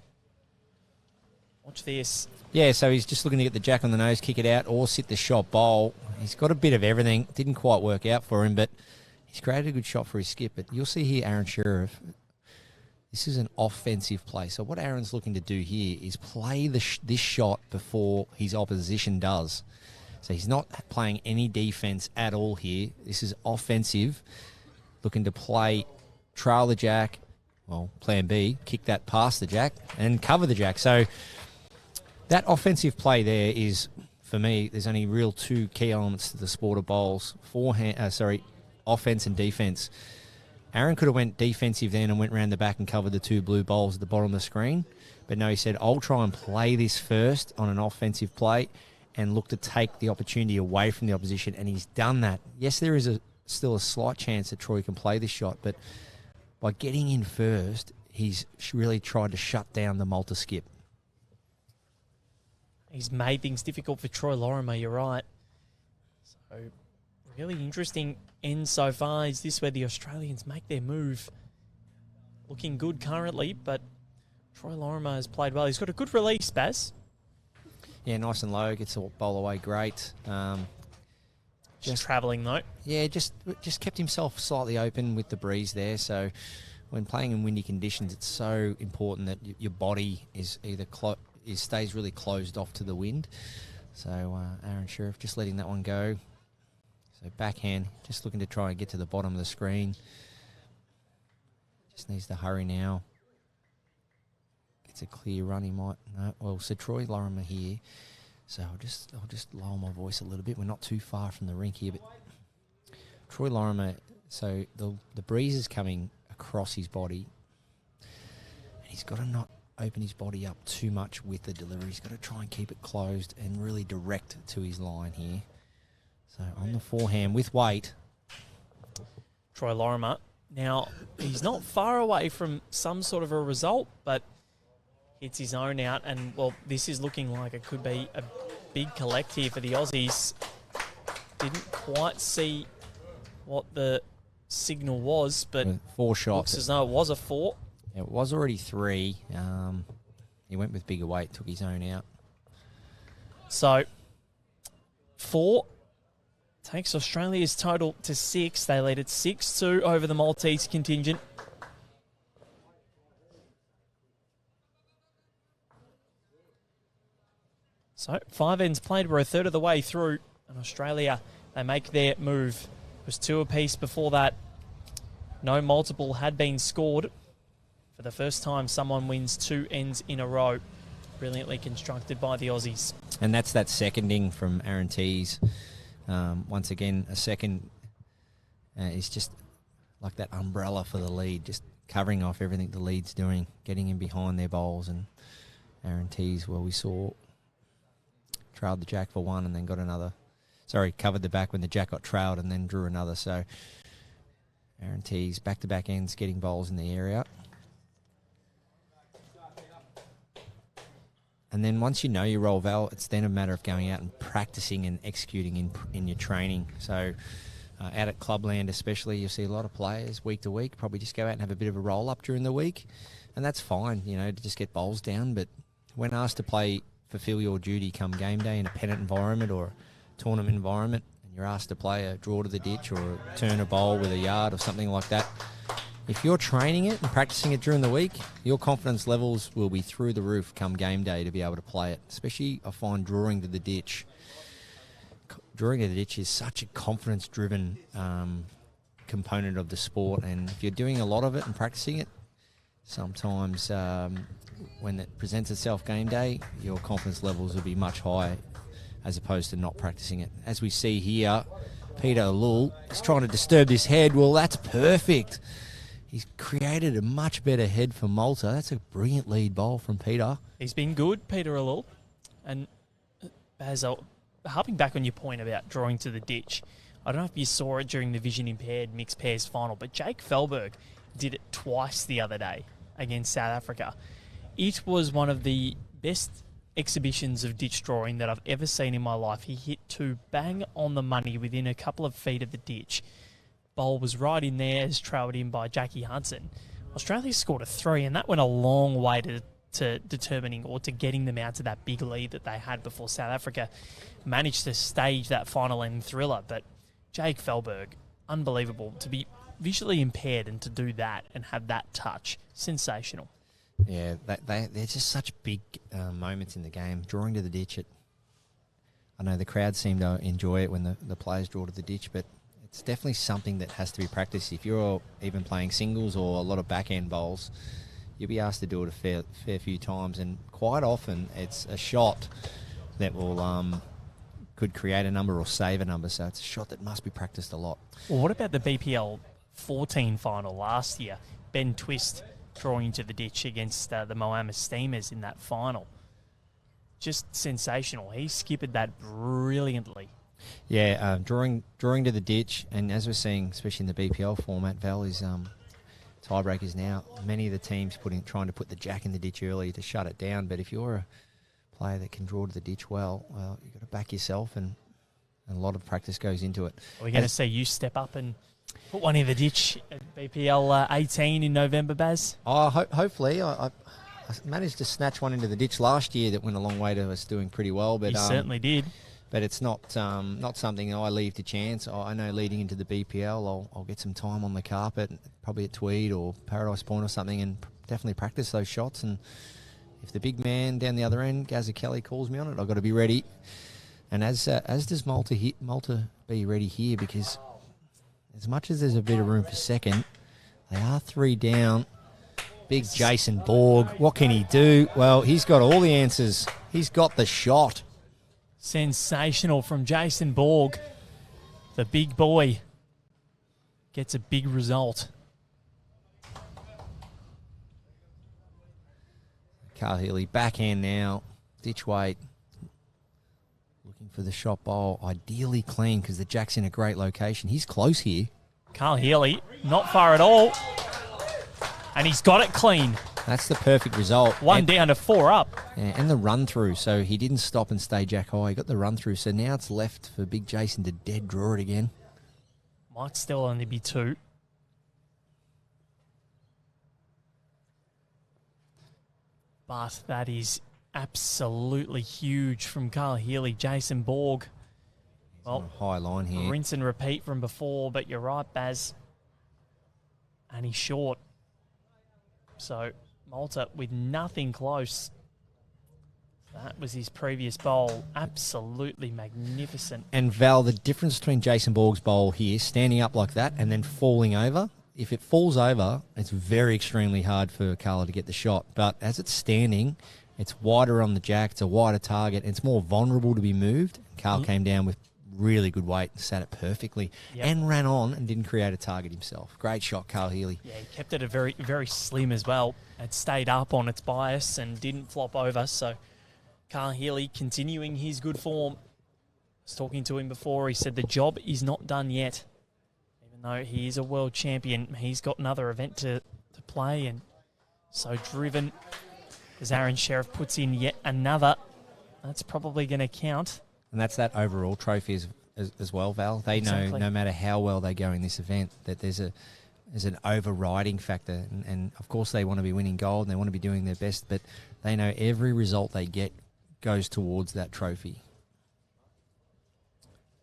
Watch this. Yeah, so he's just looking to get the jack on the nose, kick it out, or sit the shot bowl. He's got a bit of everything. Didn't quite work out for him, but he's created a good shot for his skip. But you'll see here, Aron Sherriff. This is an offensive play. So what Aron's looking to do here is play this shot before his opposition does. So he's not playing any defense at all here. This is offensive, looking to play, trail the jack, well, plan B, kick that past the jack and cover the jack. So that offensive play there is, for me, there's only real two key elements to the sport of bowls: offense and defense. Aron could have went defensive then and went round the back and covered the two blue bowls at the bottom of the screen. But no, he said, I'll try and play this first on an offensive play and look to take the opportunity away from the opposition. And he's done that. Yes, there is still a slight chance that Troy can play this shot, but by getting in first, he's really tried to shut down the Malta skip. He's made things difficult for Troy Lorimer, you're right. So, really interesting end so far. Is this where the Australians make their move? Looking good currently, but Troy Lorimer has played well. He's got a good release, Baz. Yeah, nice and low. Gets the bowl away great. Just travelling, though. Yeah, just kept himself slightly open with the breeze there. So when playing in windy conditions, it's so important that your body is either stays really closed off to the wind. So Aron Sherriff just letting that one go. So backhand, just looking to try and get to the bottom of the screen. Just needs to hurry now. Gets a clear run, he might. No, well, so Troy Lorimer here. So I'll just lower my voice a little bit. We're not too far from the rink here, but Troy Lorimer. So the breeze is coming across his body, and he's got to not open his body up too much with the delivery. He's got to try and keep it closed and really direct to his line here. So on the forehand with weight. Troy Lorimer. Now, he's not far away from some sort of a result, but hits his own out. And, well, this is looking like it could be a big collect here for the Aussies. Didn't quite see what the signal was, but 4 shots. Looks as though it was a 4. It was already 3. He went with bigger weight, took his own out. So, 4 takes Australia's total to 6. They lead at 6-2 over the Maltese contingent. So, 5 ends played. We're a third of the way through. And Australia, they make their move. It was 2 apiece before that. No multiple had been scored. For the first time, someone wins 2 ends in a row. Brilliantly constructed by the Aussies. And that's that seconding from Aron Teys. Once again, a second is just like that umbrella for the lead. Just covering off everything the lead's doing, getting in behind their bowls. And Aaron Teys, well, we saw trailed the jack for one and then got another. Sorry, covered the back when the jack got trailed and then drew another. So Aaron Teys, back-to-back ends, getting bowls in the area. And then once you know your role, Val, it's then a matter of going out and practicing and executing in your training. So out at Clubland especially, you'll see a lot of players week to week probably just go out and have a bit of a roll-up during the week. And that's fine, to just get bowls down. But when asked to fulfill your duty come game day in a pennant environment or a tournament environment, and you're asked to play a draw to the ditch or a turn a bowl with a yard or something like that, if you're training it and practicing it during the week, your confidence levels will be through the roof come game day to be able to play it. Especially, I find, drawing to the ditch. Drawing to the ditch is such a confidence-driven component of the sport, and if you're doing a lot of it and practicing it, sometimes when it presents itself game day, your confidence levels will be much higher as opposed to not practicing it. As we see here, Peter Ellul is trying to disturb this head. Well, that's perfect. He's created a much better head for Malta. That's a brilliant lead bowl from Peter. He's been good, Peter Ellul. And Basil, harping back on your point about drawing to the ditch, I don't know if you saw it during the vision impaired mixed pairs final, but Jake Felberg did it twice the other day against South Africa. It was one of the best exhibitions of ditch drawing that I've ever seen in my life. He hit two bang on the money within a couple of feet of the ditch. Bowl was right in there, as trailed in by Jackie Hudson. Australia scored a 3, and that went a long way to determining or to getting them out to that big lead that they had before South Africa managed to stage that final end thriller. But Jake Felberg, unbelievable to be visually impaired and to do that and have that touch. Sensational. Yeah, they're just such big moments in the game. Drawing to the ditch, I know the crowd seem to enjoy it when the players draw to the ditch, but it's definitely something that has to be practiced. If you're even playing singles or a lot of back-end bowls, you'll be asked to do it a fair few times, and quite often it's a shot that will could create a number or save a number, so it's a shot that must be practiced a lot. Well, what about the BPL 14 final last year? Ben Twist drawing to the ditch against the Moama Steamers in that final. Just sensational. He skippered that brilliantly. Yeah, drawing to the ditch, and as we're seeing, especially in the BPL format, Val, is tiebreakers now. Many of the teams trying to put the jack in the ditch early to shut it down, but if you're a player that can draw to the ditch well, you've got to back yourself, and a lot of practice goes into it. Are we going to see you step up and put one in the ditch at BPL 18 in November, Baz? Hopefully. I managed to snatch one into the ditch last year that went a long way to us doing pretty well. But you certainly did. But it's not something I leave to chance. I know leading into the BPL, I'll get some time on the carpet, probably at Tweed or Paradise Point or something, and definitely practice those shots. And if the big man down the other end, Gazza Kelly, calls me on it, I've got to be ready. And as does Malta be ready here, because as much as there's a bit of room for second, they are 3 down. Big Jason Borg, what can he do? Well, he's got all the answers. He's got the shot. Sensational from Jason Borg. The big boy gets a big result. Carl Healey, backhand now. Ditch weight. Looking for the shot bowl. Ideally clean because the jack's in a great location. He's close here. Carl Healey, not far at all. And he's got it clean. That's the perfect result. One down to 4 up. Yeah, and the run-through. So he didn't stop and stay jack high. He got the run-through. So now it's left for Big Jason to dead draw it again. Might still only be 2. But that is absolutely huge from Carl Healey. Jason Borg. Well, high line here. Rinse and repeat from before, but you're right, Baz. And he's short. So Malta with nothing close. That was his previous bowl. Absolutely magnificent. And Val, the difference between Jason Borg's bowl here, standing up like that and then falling over, if it falls over, it's very extremely hard for Carla to get the shot. But as it's standing, it's wider on the jack, it's a wider target, and it's more vulnerable to be moved. Carl came down with really good weight, sat it perfectly, Yep. and ran on and didn't create a target himself. Great shot, Carl Healey. Yeah, he kept it a very, very slim as well. It stayed up on its bias and didn't flop over. So Carl Healey continuing his good form. I was talking to him before. He said the job is not done yet. Even though he is a world champion, he's got another event to play, and so driven as Aaron Sherriff puts in yet another. That's probably going to count. And that's that overall trophy as well, Val. They know no matter how well they go in this event that there's an overriding factor. And of course they want to be winning gold and they want to be doing their best, but they know every result they get goes towards that trophy.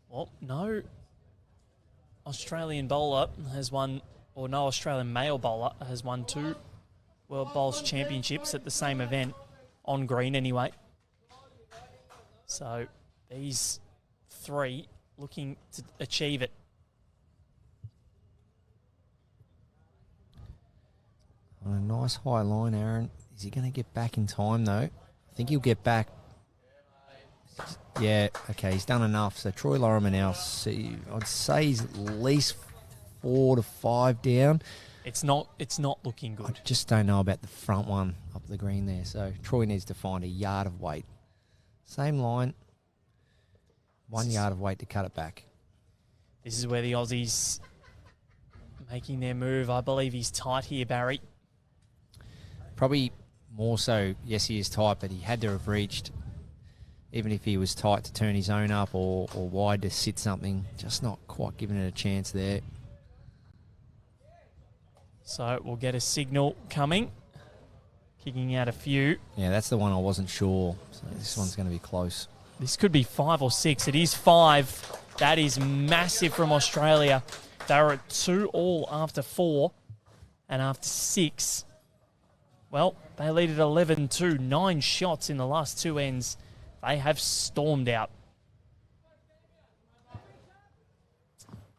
Well, no Australian bowler has won, or no Australian male bowler has won 2 World Bowls Championships at the same event, on green anyway. So these 3 looking to achieve it. On a nice high line, Aaron. Is he going to get back in time, though? I think he'll get back. Yeah, okay, he's done enough. So Troy Lorimer now, I'd say he's at least 4 to 5 down. It's not looking good. I just don't know about the front one up the green there. So Troy needs to find a yard of weight. Same line, 1 yard of weight to cut it back. This is where the Aussies making their move. I believe he's tight here, Barry. Probably more so, yes, he is tight, but he had to have reached, even if he was tight to turn his own up or wide to sit something, just not quite giving it a chance there. So we'll get a signal coming. Kicking out a few. Yeah, that's the one I wasn't sure. So this one's going to be close. This could be 5 or 6. It is 5. That is massive from Australia. They were at 2 all after 4. And after 6, well, they lead at 11-2. 9 shots in the last 2 ends. They have stormed out.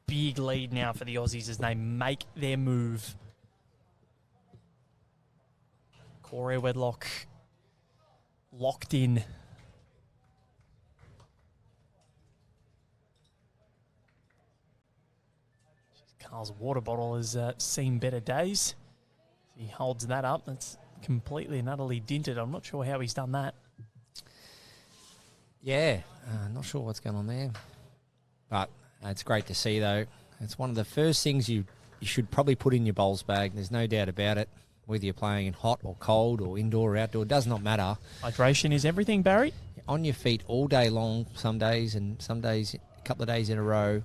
Big lead now for the Aussies as they make their move. Corey Wedlock locked in. Carl's water bottle has seen better days. He holds that up. That's completely and utterly dinted. I'm not sure how he's done that. Yeah, not sure what's going on there. But it's great to see, though. It's one of the first things you should probably put in your bowls bag. There's no doubt about it. Whether you're playing in hot or cold or indoor or outdoor, it does not matter. Hydration is everything, Barry. On your feet all day long, some days, and some days, a couple of days in a row.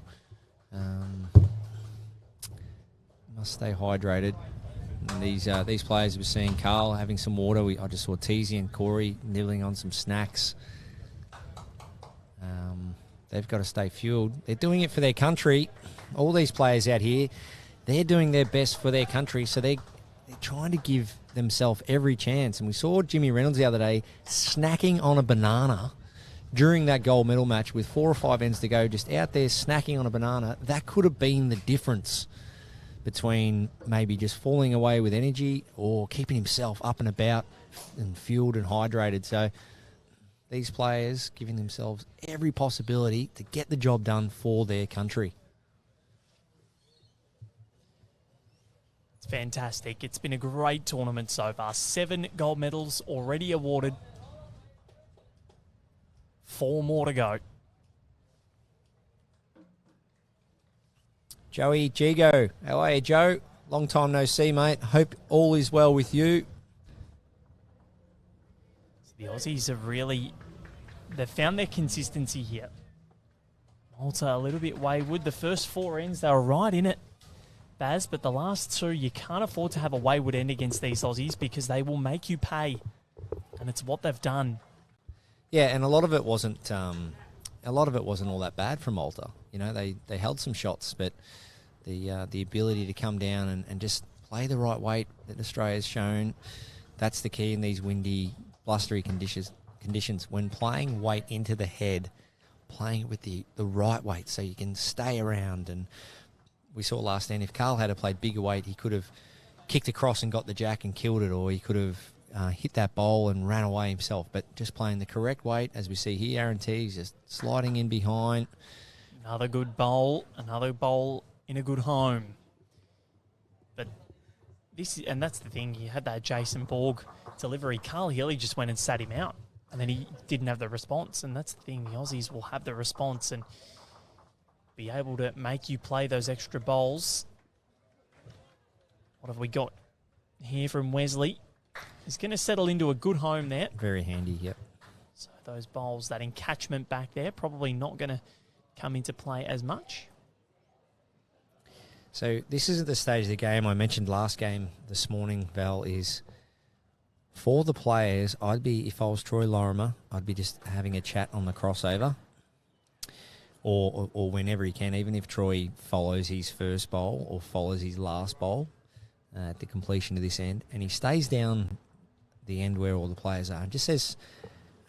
Must stay hydrated. And these players we're seeing, Carl having some water. I just saw Teys and Corey nibbling on some snacks. They've got to stay fueled. They're doing it for their country. All these players out here, they're doing their best for their country, so they're trying to give themselves every chance. And we saw Jimmy Reynolds the other day snacking on a banana during that gold medal match with 4 or 5 ends to go, just out there snacking on a banana. That could have been the difference between maybe just falling away with energy or keeping himself up and about and fueled and hydrated. So these players giving themselves every possibility to get the job done for their country. It's fantastic. It's been a great tournament so far. 7 gold medals already awarded. 4 more to go. Joey Gigo, how are you, Joe? Long time no see, mate. Hope all is well with you. The Aussies have really, they've found their consistency here. Malta a little bit wayward. The first 4 ends, they were right in it, Baz, but the last 2, you can't afford to have a wayward end against these Aussies because they will make you pay, and it's what they've done. Yeah, and a lot of it wasn't all that bad from Malta. You know, they held some shots, but the ability to come down and just play the right weight that Australia's shown, that's the key in these windy, blustery conditions. When playing weight into the head, playing it with the right weight so you can stay around. And we saw last end, if Carl had played bigger weight, he could have kicked across and got the jack and killed it, or he could have hit that bowl and ran away himself. But just playing the correct weight, as we see here, Aaron Teys just sliding in behind, Another good bowl. Another bowl in a good home. But that's the thing. He had that Jason Borg delivery. Carl Healey just went and sat him out. And then he didn't have the response. And that's the thing. The Aussies will have the response and be able to make you play those extra bowls. What have we got here from Wesley? He's going to settle into a good home there. Very handy, yep. So those bowls, that encatchment back there, probably not going to come into play as much. So this is at the stage of the game I mentioned last game this morning, Val, is for the players, if I was Troy Lorimer, I'd be just having a chat on the crossover or whenever he can, even if Troy follows his first bowl or follows his last bowl at the completion of this end, and he stays down the end where all the players are and just says,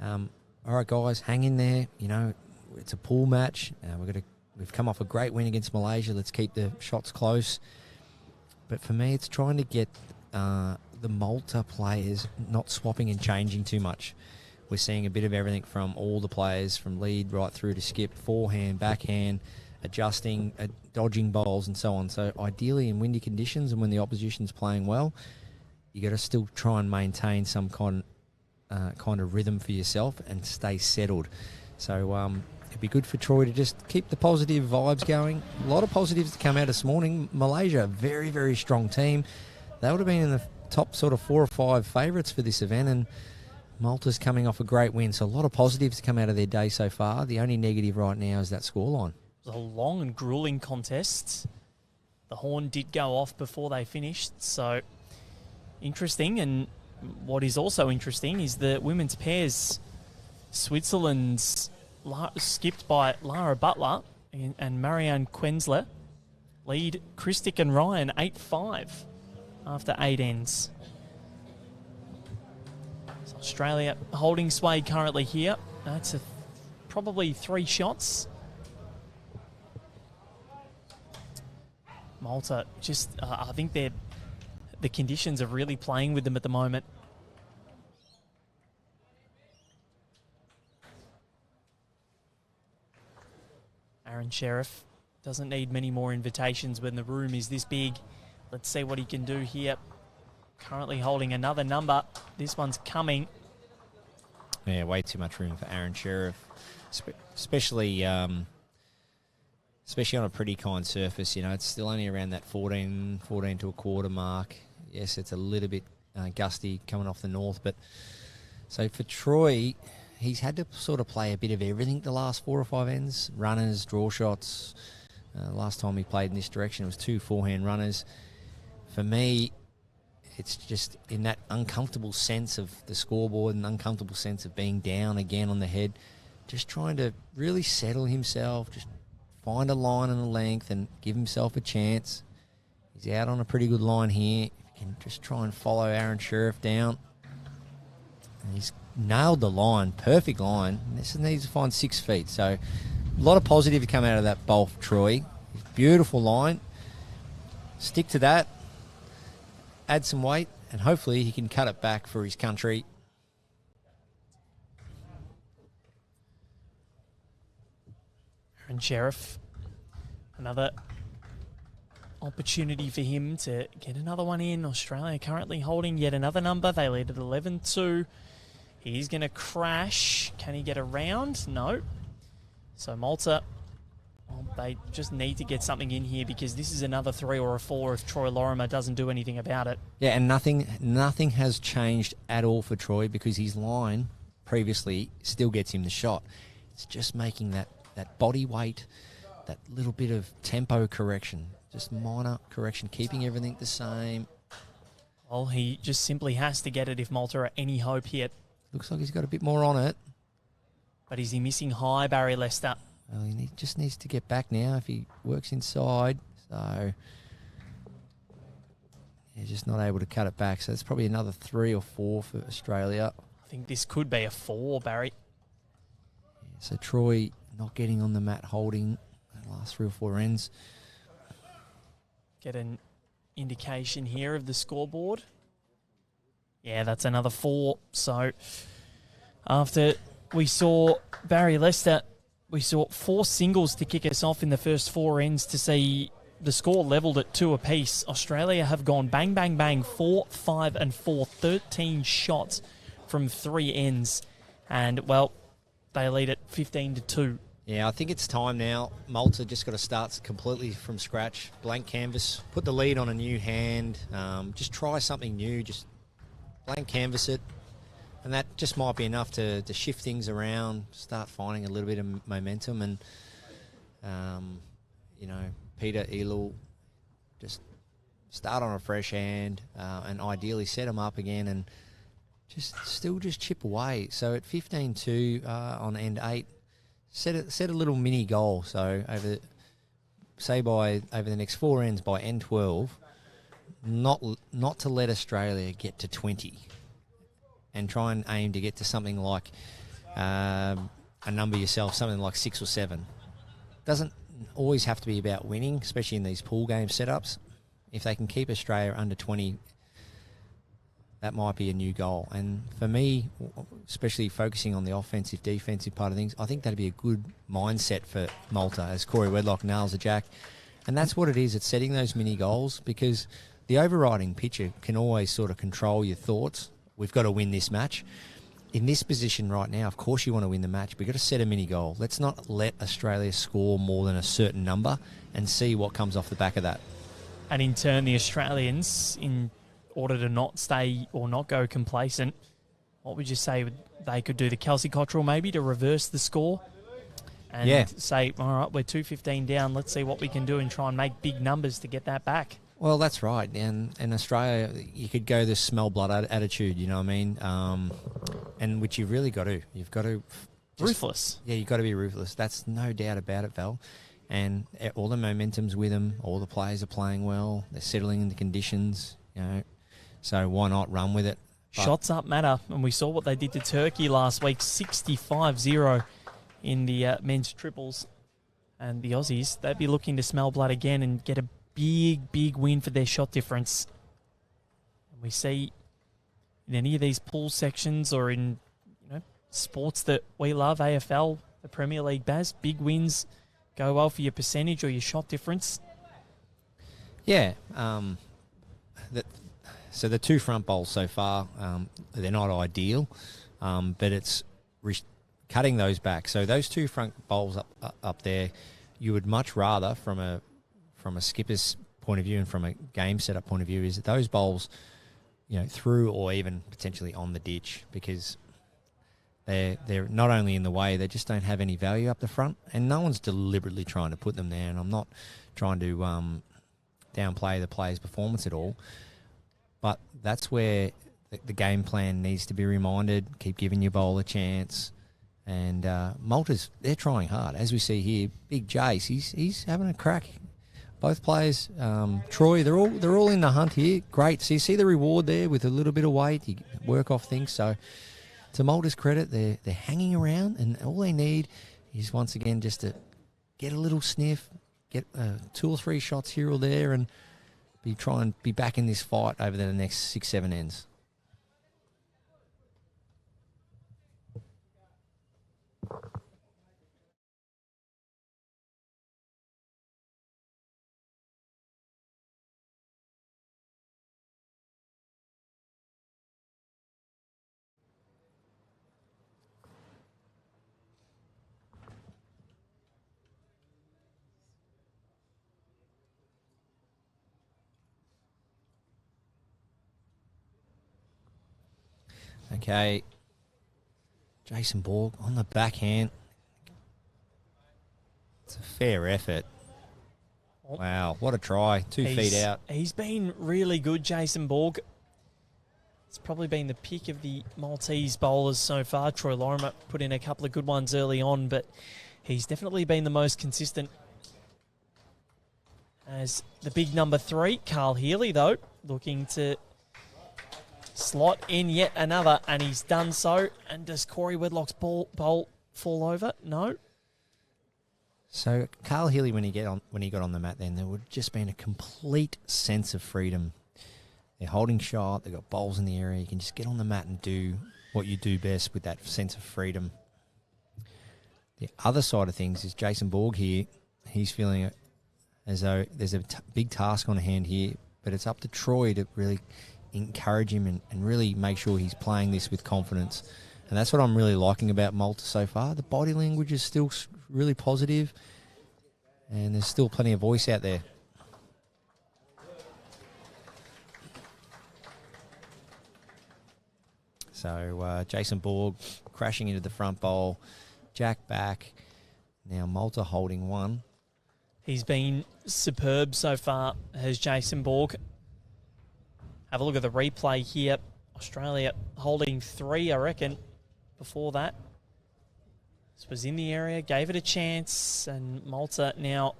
all right, guys, hang in there. You know, it's a pool match. We've come off a great win against Malaysia. Let's keep the shots close. But for me, it's trying to get the Malta players not swapping and changing too much. We're seeing a bit of everything from all the players, from lead right through to skip, forehand, backhand, adjusting, dodging bowls and so on. So ideally in windy conditions and when the opposition's playing well, you got to still try and maintain some kind of rhythm for yourself and stay settled. So it'd be good for Troy to just keep the positive vibes going. A lot of positives to come out this morning. Malaysia, a very, very strong team. They would have been in the top sort of 4 or 5 favourites for this event, and Malta's coming off a great win. So a lot of positives to come out of their day so far. The only negative right now is that scoreline. It was a long and gruelling contest. The horn did go off before they finished, so interesting. And what is also interesting is the women's pairs. Switzerland's skipped by Lara Butler and Marianne Quensler lead Christic and Ryan 8-5 after 8 ends. So Australia holding sway currently here. That's probably 3 shots. Malta just, I think the conditions are really playing with them at the moment. Aron Sherriff doesn't need many more invitations when the room is this big. Let's see what he can do here. Currently holding another number. This one's coming. Yeah, way too much room for Aron Sherriff, especially on a pretty kind surface. You know, it's still only around that 14 to a quarter mark. Yes, it's a little bit gusty coming off the north, but so for Troy, he's had to sort of play a bit of everything the last 4 or 5 ends. Runners, draw shots. Last time he played in this direction, it was 2 forehand runners. For me, it's just in that uncomfortable sense of the scoreboard and uncomfortable sense of being down again on the head, just trying to really settle himself, just find a line and a length and give himself a chance. He's out on a pretty good line here. If you can just try and follow Aron Sherriff down. And he's nailed the line, perfect line. This needs to find 6 feet. So a lot of positive to come out of that bowl for Troy. Beautiful line. Stick to that. Add some weight, and hopefully he can cut it back for his country. Aron Sherriff, another opportunity for him to get another one in. Australia currently holding yet another number. They lead at 11-2. He's going to crash. Can he get around? No. So Malta, well, they just need to get something in here because this is another 3 or a 4 if Troy Lorimer doesn't do anything about it. Yeah, and nothing has changed at all for Troy because his line previously still gets him the shot. It's just making that body weight, that little bit of tempo correction, just minor correction, keeping everything the same. Well, he just simply has to get it if Malta are any hope here. Looks like he's got a bit more on it. But is he missing high, Barry Lester? Well, he just needs to get back now if he works inside. So he's just not able to cut it back. So it's probably another 3 or 4 for Australia. I think this could be a 4, Barry. Yeah, so Troy not getting on the mat, holding the last 3 or 4 ends. Get an indication here of the scoreboard. Yeah, that's another 4. So after we saw Barry Lester we saw 4 singles to kick us off in the first 4 ends to see the score levelled at 2 apiece. Australia have gone bang, bang, bang, 4, 5 and 4, 13 shots from 3 ends. And, well, they lead at 15-2. Yeah, I think it's time now. Malta just got to start completely from scratch. Blank canvas, put the lead on a new hand. Just try something new, just blank canvas it. And that just might be enough to shift things around, start finding a little bit of momentum. And, Peter, Ellul, just start on a fresh hand and ideally set them up again and just chip away. So at 15-2 on end 8, set a little mini goal. So over the next 4 ends by end 12, not to let Australia get to 20. And try and aim to get to something like a number yourself, something like 6 or 7. Doesn't always have to be about winning, especially in these pool game setups. If they can keep Australia under 20, that might be a new goal. And for me, especially focusing on the offensive, defensive part of things, I think that'd be a good mindset for Malta as Corey Wedlock nails the jack. And that's what it is. It's setting those mini goals, because the overriding pitcher can always sort of control your thoughts. We've got to win this match. In this position right now, of course you want to win the match, but you've got to set a mini goal. Let's not let Australia score more than a certain number and see what comes off the back of that. And in turn, the Australians, in order to not stay or not go complacent, what would you say they could do? The Kelsey Cottrell maybe to reverse the score? And say, all right, we're 2-15 down. Let's see what we can do and try and make big numbers to get that back. Well, that's right. And in Australia, you could go this smell blood attitude, you know what I mean? And which you've really got to. You've got to... Ruthless. Yeah, you've got to be ruthless. That's no doubt about it, Val. And all the momentum's with them. All the players are playing well. They're settling in the conditions, So why not run with it? Shots up matter. And we saw what they did to Turkey last week, 65-0 in the men's triples. And the Aussies, they'd be looking to smell blood again and get a big win for their shot difference. And we see in any of these pool sections or in sports that we love, AFL, the Premier League, Baz, big wins go well for your percentage or your shot difference. Yeah. So the 2 front bowls so far, they're not ideal, but it's cutting those back. So those 2 front bowls up there, you would much rather from a skipper's point of view and from a game setup point of view, is that those bowls, through or even potentially on the ditch, because they're not only in the way, they just don't have any value up the front, and no one's deliberately trying to put them there. And I'm not trying to downplay the player's performance at all, but that's where the game plan needs to be reminded. Keep giving your bowler a chance. And Malta's, they're trying hard. As we see here, Big Jace, he's having a crack. Both players, Troy, they're all in the hunt here. Great. So you see the reward there with a little bit of weight. You work off things. So to Malta's credit, they're hanging around, and all they need is once again just to get a little sniff, get 2 or 3 shots here or there, and be back in this fight over the next 6-7 ends. Okay, Jason Borg on the backhand. It's a fair effort. Wow, what a try. 2 feet out. He's been really good, Jason Borg. It's probably been the pick of the Maltese bowlers so far. Troy Lorimer put in a couple of good ones early on, but he's definitely been the most consistent. As the big number 3, Carl Healey, though, looking to slot in yet another, and he's done so. And does Corey Wedlock's bowl fall over? No. So Carl Healey, when he got on the mat, then there would have just been a complete sense of freedom. They're holding shot. They've got bowls in the area. You can just get on the mat and do what you do best with that sense of freedom. The other side of things is Jason Borg here. He's feeling as though there's a big task on hand here, but it's up to Troy to really encourage him and really make sure he's playing this with confidence. And that's what I'm really liking about Malta so far. The body language is still really positive, and there's still plenty of voice out there. So Jason Borg crashing into the front bowl, Jack back. Now Malta holding one. He's been superb so far, has Jason Borg. Have a look at the replay here. Australia holding 3, I reckon, before that. This was in the area, gave it a chance, and Malta now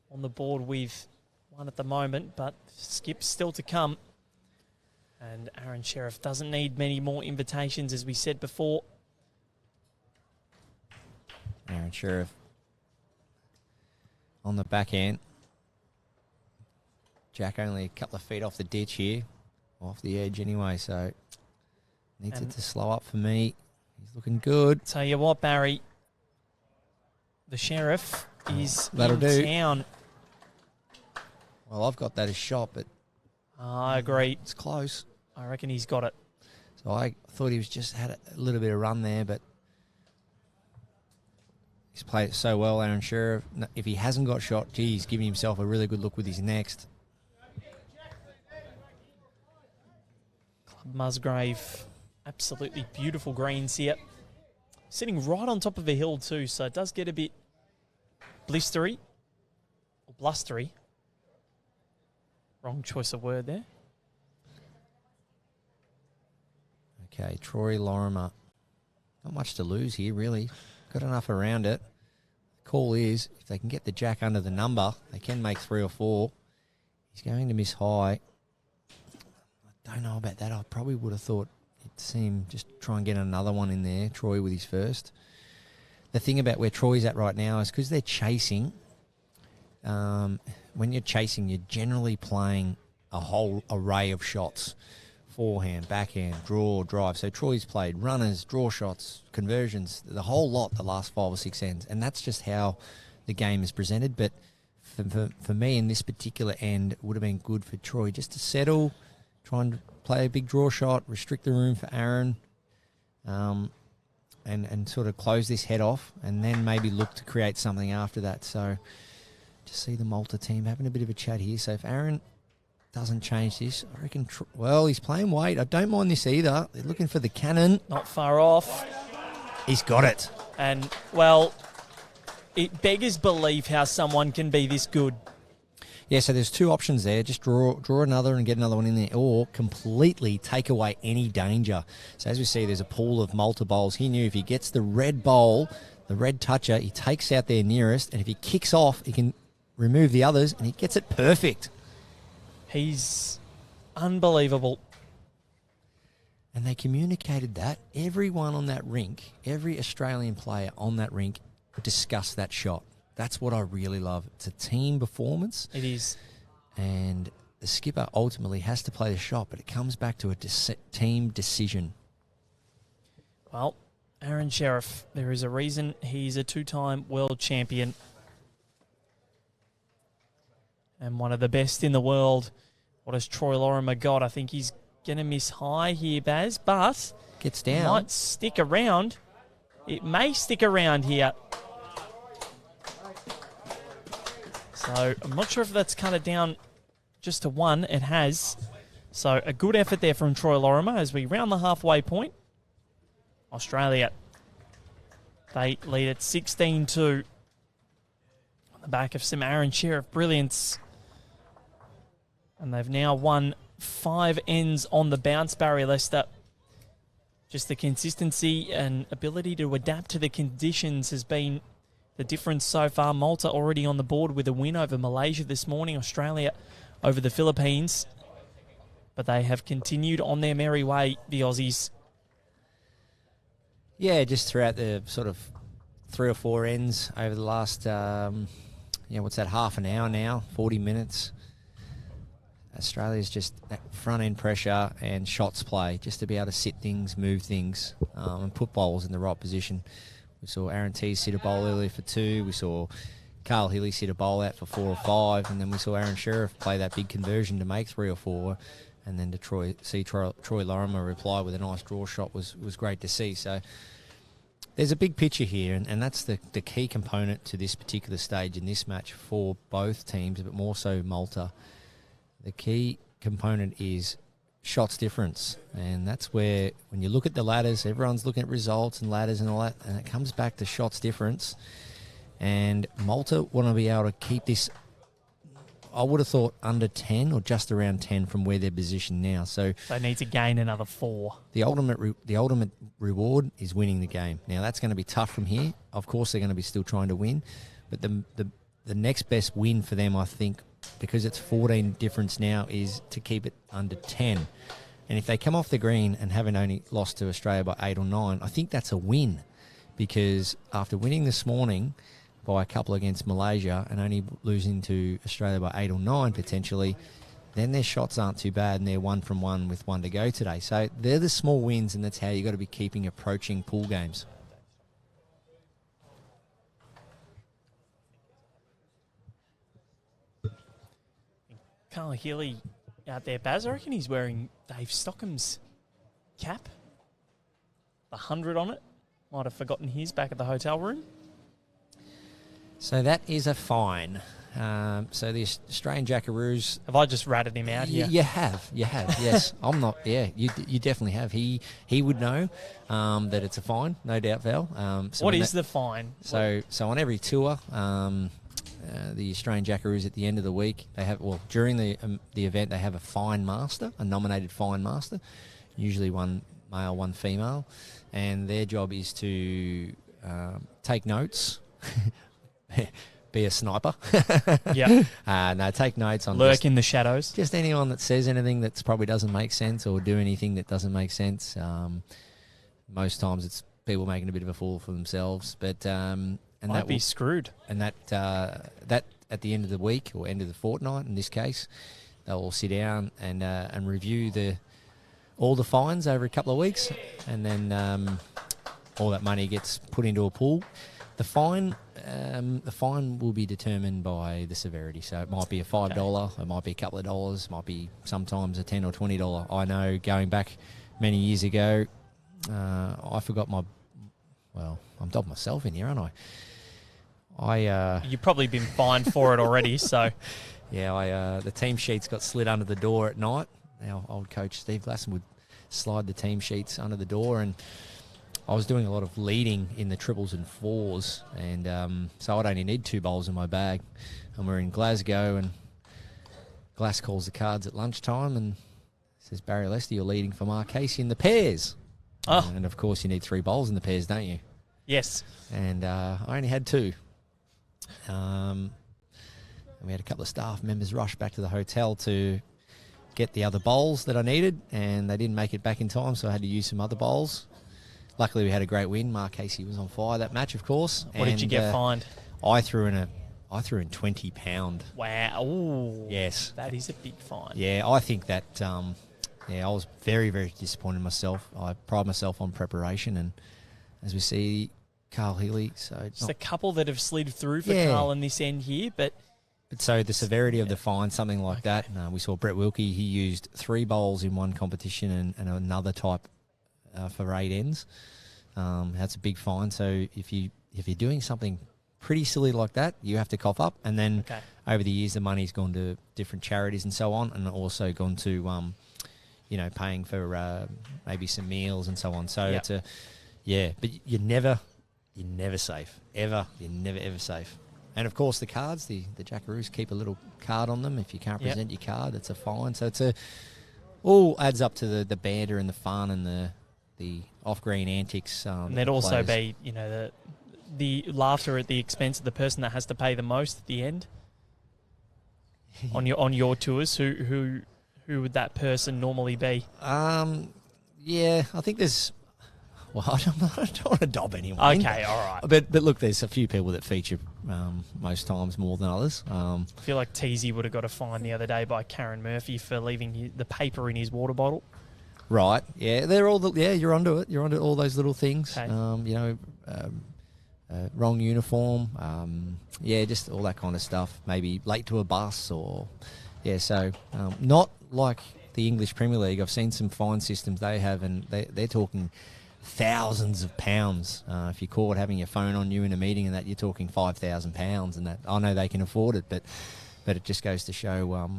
on the board with 1 at the moment, but skip's still to come. And Aron Sherriff doesn't need many more invitations, as we said before. Aron Sherriff on the back end. Jack only a couple of feet off the ditch here, off the edge anyway, so needs it to slow up for me. He's looking good. Tell you what, Barry, the Sherriff is That'll in do. town. Well, I've got that as shot, but I agree. it's close. I reckon he's got it. So I thought he was just had a little bit of run there, but he's played it so well, Aron Sherriff. If he hasn't got shot, gee, he's giving himself a really good look with his next. Club Musgrave, absolutely beautiful greens here. Sitting right on top of a hill too, so it does get a bit blistery, or blustery. Wrong choice of word there. Okay, Troy Lorimer. Not much to lose here, really. Got enough around it. The call is, if they can get the jack under the number, they can make 3 or 4. He's going to miss high. I don't know about that. I probably would have thought he'd see him just try and get another one in there, Troy with his first. The thing about where Troy's at right now is because they're chasing, when you're chasing, you're generally playing a whole array of shots. Forehand, backhand, draw, drive. So Troy's played runners, draw shots, conversions, the whole lot the last 5 or 6 ends. And that's just how the game is presented. But for me in this particular end, it would have been good for Troy just to settle, try and play a big draw shot, restrict the room for Aron, and sort of close this head off, and then maybe look to create something after that. So just see the Malta team having a bit of a chat here. So if Aron doesn't change this, I reckon, well, he's playing weight. I don't mind this either. They're looking for the cannon. Not far off. He's got it. And, well, it beggars belief how someone can be this good. Yeah, so there's 2 options there. Just draw another and get another one in there, or completely take away any danger. So as we see, there's a pool of Malta bowls. He knew if he gets the red bowl, the red toucher, he takes out their nearest, and if he kicks off, he can remove the others, and he gets it perfect. He's unbelievable. And they communicated that. Everyone on that rink, every Australian player on that rink discussed that shot. That's what I really love. It's a team performance. It is. And the skipper ultimately has to play the shot, but it comes back to a team decision. Well, Aron Sherriff, there is a reason he's a 2-time world champion. And one of the best in the world. What has Troy Lorimer got? I think he's going to miss high here, Baz, but gets down. Might stick around. It may stick around here. So I'm not sure if that's cut it down just to 1. It has. So a good effort there from Troy Lorimer as we round the halfway point. Australia, they lead at 16-2 on the back of some Aron Sherriff brilliance. And they've now won 5 ends on the bounce, Barry Lester. Just the consistency and ability to adapt to the conditions has been the difference so far. Malta already on the board with a win over Malaysia this morning. Australia over the Philippines. But they have continued on their merry way, the Aussies. Yeah, just throughout the sort of 3 or 4 ends over the last, what's that, half an hour now, 40 minutes. Australia's just that front-end pressure and shots play, just to be able to sit things, move things, and put bowls in the right position. We saw Aaron Teys sit a bowl earlier for 2. We saw Healey sit a bowl out for 4 or 5, and then we saw Aaron Sherriff play that big conversion to make 3 or 4, and then to see Troy Lorimer reply with a nice draw shot was great to see. So there's a big picture here, and that's the key component to this particular stage in this match for both teams, but more so Malta. The key component is shots difference, and that's where, when you look at the ladders, everyone's looking at results and ladders and all that, and it comes back to shots difference. And Malta want to be able to keep this, I would have thought, under 10 or just around 10 from where they're positioned now. So they need to gain another 4. The ultimate reward is winning the game. Now, that's going to be tough from here. Of course, they're going to be still trying to win, but the next best win for them, I think, because it's 14 difference now, is to keep it under 10. And if they come off the green and haven't only lost to Australia by 8 or 9, I think that's a win, because after winning this morning by a couple against Malaysia and only losing to Australia by 8 or 9 potentially, then their shots aren't too bad, and they're 1 from 1 with 1 to go today. So they're the small wins, and that's how you got to be keeping approaching pool games. Healey out there, Baz. I reckon he's wearing Dave Stockham's cap. The 100 on it. Might have forgotten his back at the hotel room. So that is a fine. So the Australian Jackaroos... Have I just ratted him out here? You have, yes. I'm not, you definitely have. He would know that it's a fine, no doubt, Val. What is the fine? So on every tour, the Australian Jackaroos at the end of the week, they have, during the event, they have a fine master, a nominated fine master, usually 1 male, 1 female, and their job is to take notes, be a sniper. Yeah. No, take notes on... Lurk in the shadows. Just anyone that says anything that probably doesn't make sense or do anything that doesn't make sense. Most times it's people making a bit of a fool for themselves, but... and might be screwed. And that at the end of the week or end of the fortnight, in this case, they'll all sit down and review all the fines over a couple of weeks, and then all that money gets put into a pool. The fine will be determined by the severity. So it might be a $5, it might be a couple of dollars, it might be sometimes a $10 or $20. I know going back many years ago, I forgot my... Well, I'm dobbing myself in here, aren't I? You've probably been fined for it already, so... Yeah, the team sheets got slid under the door at night. Our old coach, Steve Glasson, would slide the team sheets under the door, and I was doing a lot of leading in the triples and 4s, and so I'd only need 2 bowls in my bag. And we're in Glasgow, and Glass calls the cards at lunchtime and says, "Barry Lester, you're leading for Mark Casey in the pairs." Oh. And, of course, you need 3 bowls in the pairs, don't you? Yes. And I only had 2. And we had a couple of staff members rush back to the hotel to get the other bowls that I needed, and they didn't make it back in time, so I had to use some other bowls. Luckily, we had a great win. Mark Casey was on fire that match, of course. What did you get fined? I threw in £20. Wow. Ooh, yes. That is a big fine. Yeah, I think that... I was very, very disappointed in myself. I pride myself on preparation, and as we see, Healey. So just a couple that have slid through for Carl in this end here, but so the severity of the fine, something like that. We saw Brett Wilkie. He used 3 bowls in one competition and another type for 8 ends. That's a big fine. So if you're doing something pretty silly like that, you have to cough up. And then over the years, the money's gone to different charities and so on, and also gone to paying for maybe some meals and so on. So it's but you're never safe. Ever. You're never, ever safe. And, of course, the cards, the Jackaroos keep a little card on them. If you can't present your card, it's a fine. So it's all adds up to the banter and the fun and the off-green antics. And there'd also be, the laughter at the expense of the person that has to pay the most at the end. on your tours, who would that person normally be? I think there's... Well, I don't want to dob anyone. Okay, all right. But look, there's a few people that feature most times more than others. I feel like Teys would have got a fine the other day by Karen Murphy for leaving the paper in his water bottle. Right. Yeah, they're all. You're onto it. You're onto all those little things. Okay. wrong uniform, just all that kind of stuff. Maybe late to a bus so not like the English Premier League. I've seen some fine systems they have, and they're talking thousands of pounds. If you're caught having your phone on you in a meeting and that, you're talking £5,000, and that I know they can afford it, but it just goes to show,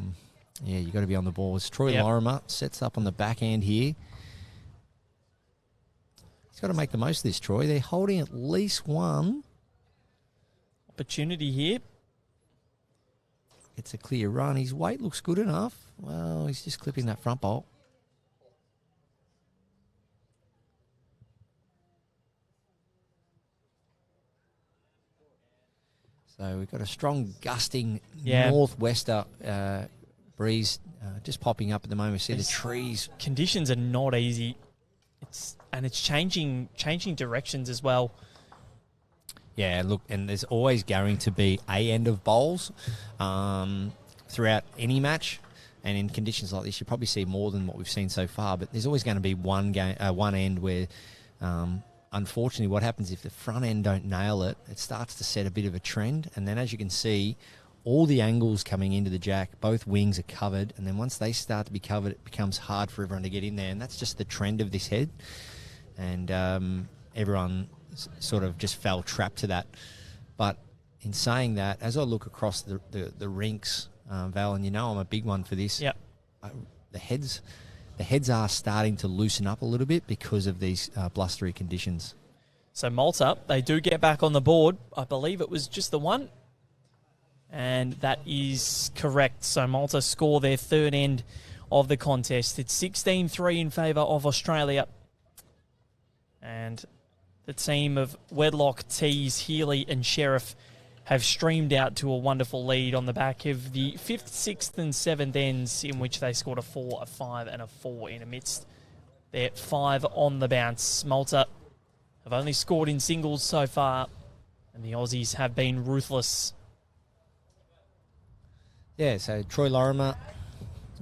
you've got to be on the ball. As Troy Lorimer sets up on the back end here. He's got to make the most of this, Troy. They're holding at least one opportunity here. It's a clear run. His weight looks good enough. Well, he's just clipping that front bolt. So we've got a strong gusting northwester breeze just popping up at the moment. We see the trees. Conditions are not easy. It's changing directions as well. Yeah, look, and there's always going to be a end of bowls throughout any match. And in conditions like this, you probably see more than what we've seen so far. But there's always going to be one end where, unfortunately, what happens if the front end don't nail it, it starts to set a bit of a trend. And then, as you can see, all the angles coming into the jack, both wings are covered. And then once they start to be covered, it becomes hard for everyone to get in there. And that's just the trend of this head. And everyone sort of just fell trapped to that. But in saying that, as I look across the rinks, Val, and I'm a big one for this. Yep. The heads are starting to loosen up a little bit because of these blustery conditions. So Malta, they do get back on the board. I believe it was just the one. And that is correct. So Malta score their third end of the contest. It's 16-3 in favour of Australia. And the team of Wedlock, Teys, Healey and Sherriff have streamed out to a wonderful lead on the back of the 5th, 6th and 7th ends, in which they scored a 4, a 5 and a 4 in amidst their 5 on the bounce. Malta have only scored in singles so far, and the Aussies have been ruthless. Yeah, so Troy Lorimer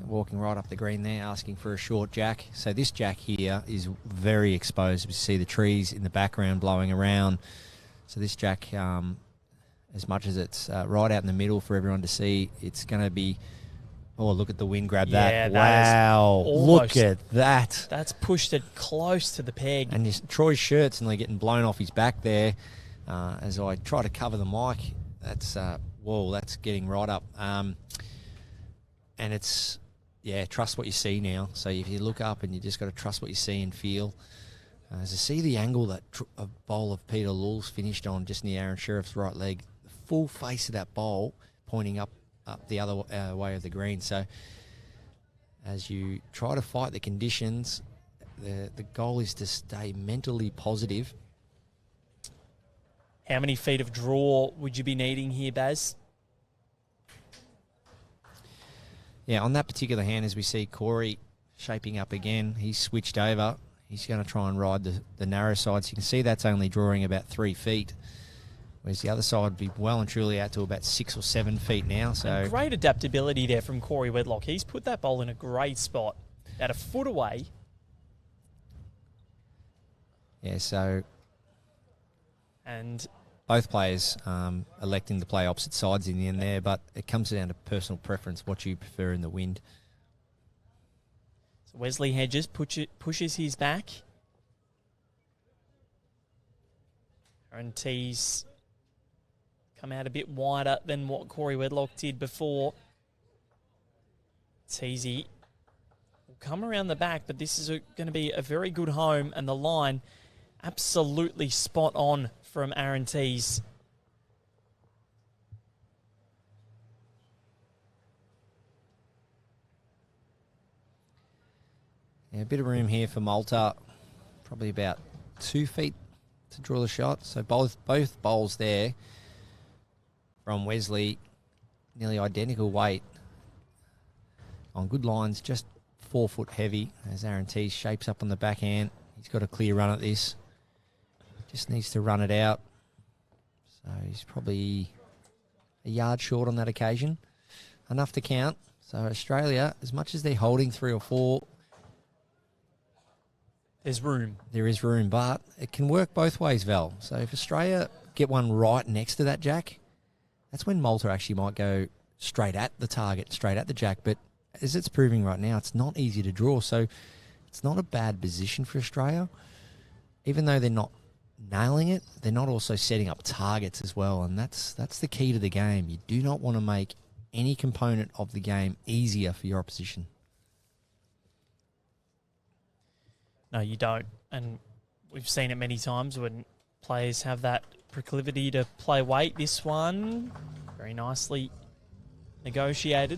walking right up the green there, asking for a short jack. So this jack here is very exposed. We see the trees in the background blowing around. So this jack, as much as it's right out in the middle for everyone to see, it's going to be... Oh, look at the wind grab that. Wow. Look at that. That's pushed it close to the peg. And Troy's shirt's nearly getting blown off his back there. As I try to cover the mic, that's getting right up. And it's... Yeah, trust what you see now. So if you look up and you just got to trust what you see and feel. As you see the angle that a bowl of Peter Ellul's finished on just near Aron Sherriff's right leg, the full face of that bowl pointing up the other way of the green. So as you try to fight the conditions, the goal is to stay mentally positive. How many feet of draw would you be needing here, Baz? Yeah, on that particular hand, as we see Corey shaping up again, he's switched over. He's going to try and ride the narrow side. So you can see that's only drawing about 3 feet, whereas the other side would be well and truly out to about 6 or 7 feet now. So and great adaptability there from Corey Wedlock. He's put that bowl in a great spot, at a foot away. Yeah, so... And... both players electing to play opposite sides in the end there, but it comes down to personal preference, what you prefer in the wind. So Wesley Hedges pushes his back. And Teys come out a bit wider than what Corey Wedlock did before. Teysy will come around the back, but this is going to be a very good home, and the line absolutely spot on from Aaron Teys. Yeah, a bit of room here for Malta. Probably about 2 feet to draw the shot. So both bowls there from Wesley, nearly identical weight. On good lines, just 4 foot heavy as Aaron Teys shapes up on the backhand. He's got a clear run at this. Just needs to run it out. So he's probably a yard short on that occasion. Enough to count. So Australia, as much as they're holding 3 or 4... there's room. There is room, but it can work both ways, Val. So if Australia get one right next to that jack, that's when Malta actually might go straight at the target, straight at the jack. But as it's proving right now, it's not easy to draw. So it's not a bad position for Australia. Even though they're not nailing it, they're not also setting up targets as well. And that's the key to the game. You do not want to make any component of the game easier for your opposition. No, you don't. And we've seen it many times when players have that proclivity to play weight. This one, very nicely negotiated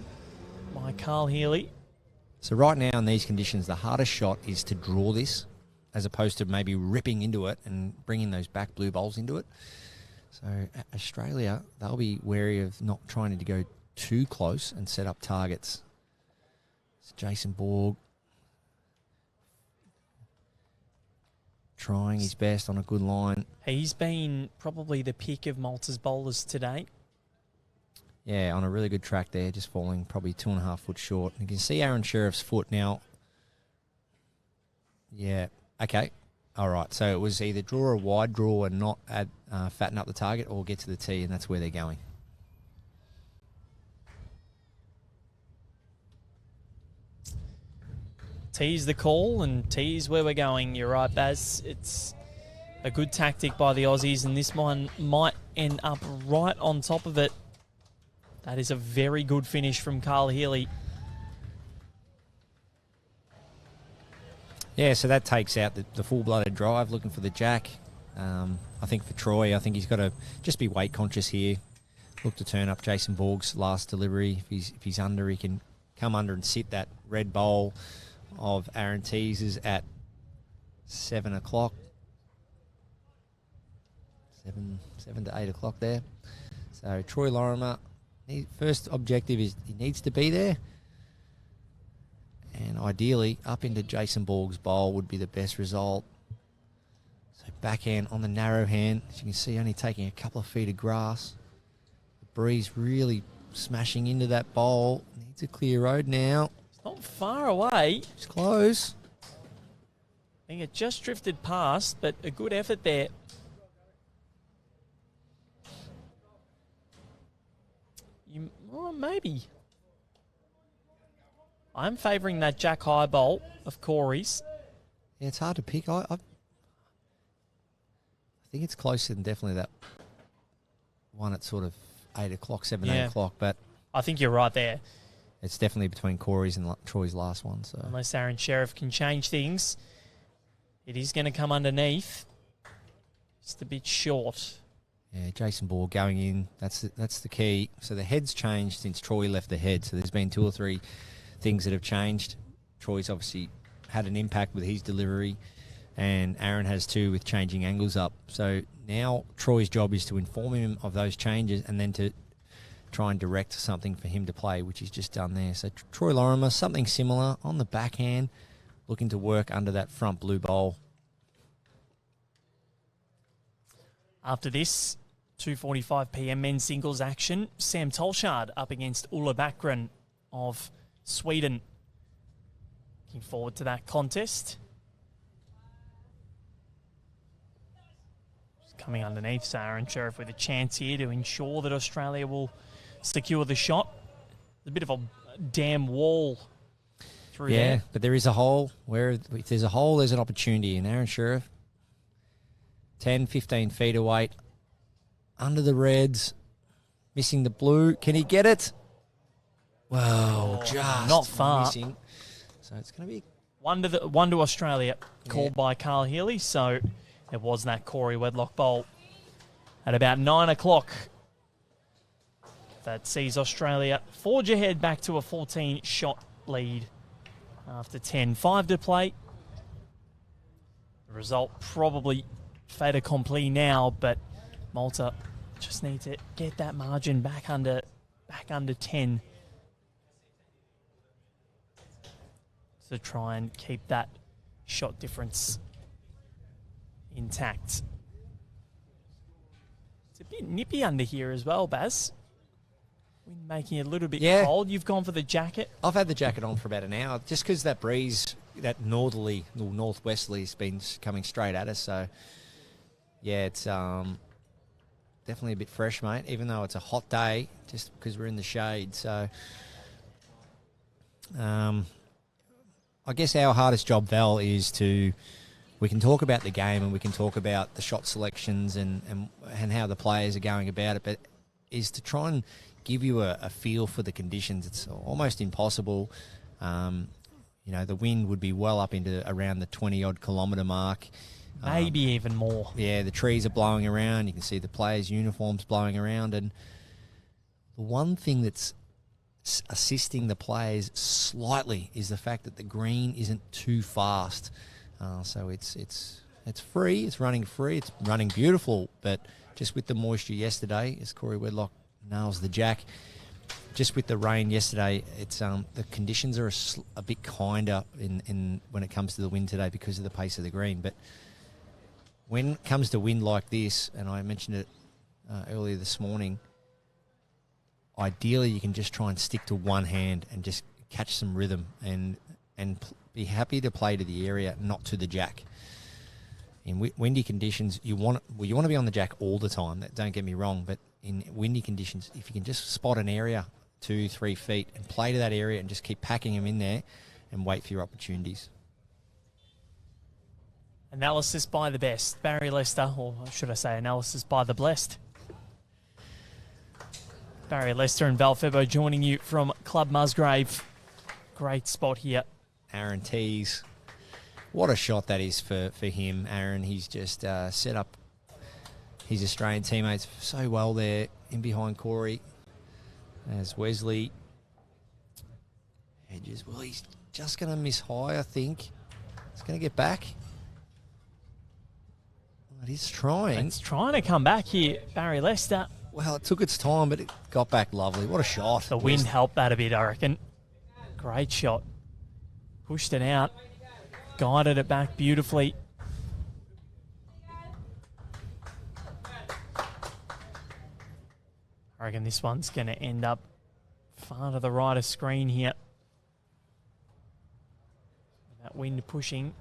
by Carl Healey. So right now in these conditions, the hardest shot is to draw this, as opposed to maybe ripping into it and bringing those back blue bowls into it. So Australia, they'll be wary of not trying to go too close and set up targets. So Jason Borg trying his best on a good line. He's been probably the pick of Malta's bowlers today. Yeah, on a really good track there, just falling probably 2.5 foot short. You can see Aaron Sherriff's foot now. Yeah, okay. All right, so it was either draw a wide draw and not add, fatten up the target, or get to the tee, and that's where they're going. Teys the call, and Teys where we're going. You're right, Baz. It's a good tactic by the Aussies, and this one might end up right on top of it. That is a very good finish from Carl Healey. Yeah, so that takes out the full-blooded drive, looking for the jack. I think for Troy, I think he's got to just be weight conscious here. Look to turn up Jason Borg's last delivery. If he's under, he can come under and sit that red bowl of Aaron Teys is at 7 o'clock. 7 to 8 o'clock there. So Troy Lorimer, first objective is he needs to be there. And ideally, up into Jason Borg's bowl would be the best result. So backhand on the narrow hand. As you can see, only taking a couple of feet of grass. The breeze really smashing into that bowl. Needs a clear road now. It's not far away. It's close. I think it just drifted past, but a good effort there. Well, maybe. I'm favouring that Jack High bowl of Corey's. Yeah, it's hard to pick. I think it's closer than definitely that one at sort of 8 o'clock, 8 o'clock. But I think you're right there. It's definitely between Corey's and Troy's last one. So unless Aaron Sherriff can change things, it is going to come underneath. Just a bit short. Yeah, Jason Borg going in. That's the key. So the head's changed since Troy left the head. So there's been 2 or 3 things that have changed. Troy's obviously had an impact with his delivery, and Aaron has too with changing angles up. So now Troy's job is to inform him of those changes and then to try and direct something for him to play, which he's just done there. So Troy Lorimer, something similar on the backhand, looking to work under that front blue bowl. After this, 2:45 p.m. men's singles action. Sam Tolshard up against Ulla Backgren of Sweden. Looking forward to that contest. Just coming underneath, so Aaron Sherriff with a chance here to ensure that Australia will secure the shot. There's a bit of a damn wall through there. Yeah, but there is a hole. Where if there's a hole, there's an opportunity. And Aaron Sherriff, 10, 15 feet away, under the reds, missing the blue. Can he get it? Well, just not far. Missing. So it's going to be one to Australia, called by Carl Healey. So it was that Corey Wedlock bowl at about 9 o'clock. That sees Australia forge ahead back to a 14-shot lead after 10. 5 to play. The result probably fait accompli now, but Malta just need to get that margin back under 10 to try and keep that shot difference intact. It's a bit nippy under here as well, Baz. Wind making it a little bit cold. You've gone for the jacket. I've had the jacket on for about an hour just because that breeze, that northerly, northwesterly has been coming straight at us. So, yeah, it's definitely a bit fresh, mate, even though it's a hot day, just because we're in the shade. So I guess our hardest job, Val, is we can talk about the game and we can talk about the shot selections and how the players are going about it, but is to try and give you a feel for the conditions. It's almost impossible. The wind would be well up into around the 20-odd kilometre mark. Maybe even more. Yeah, the trees are blowing around. You can see the players' uniforms blowing around. And the one thing that's assisting the players slightly is the fact that the green isn't too fast. So it's free, it's running beautiful, but just with the moisture yesterday, as Corey Wedlock nails the jack, just with the rain yesterday, it's the conditions are a bit kinder in when it comes to the wind today because of the pace of the green. But when it comes to wind like this, and I mentioned it earlier this morning, ideally you can just try and stick to one hand and just catch some rhythm and be happy to play to the area, not to the jack. In windy conditions, you want to be on the jack all the time. Don't get me wrong, but in windy conditions, if you can just spot an area 2-3 feet and play to that area and just keep packing them in there and wait for your opportunities. Analysis by the best, Barry Lester, or should I say analysis by the blessed. Barry Lester and Val Febo joining you from Club Musgrave. Great spot here. Aron Teys. What a shot that is for him, Aron. He's just set up his Australian teammates so well there in behind Corey. As Wesley. Hedges. Well, he's just going to miss high, I think. He's going to get back. But he's trying. It's trying to come back here, Barry Lester. Well, it took its time, but it got back lovely. What a shot. The wind helped that a bit, I reckon. Great shot. Pushed it out. Guided it back beautifully. I reckon this one's going to end up far to the right of screen here. That wind pushing.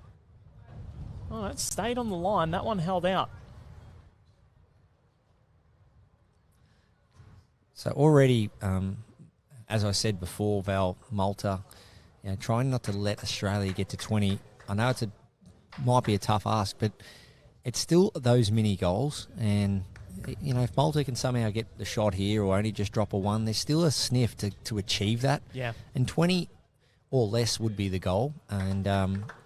Oh, it stayed on the line. That one held out. So already, as I said before, Val, Malta, trying not to let Australia get to 20. I know might be a tough ask, but it's still those mini goals. And, if Malta can somehow get the shot here or only just drop a one, there's still a sniff to achieve that. Yeah. And 20 or less would be the goal. And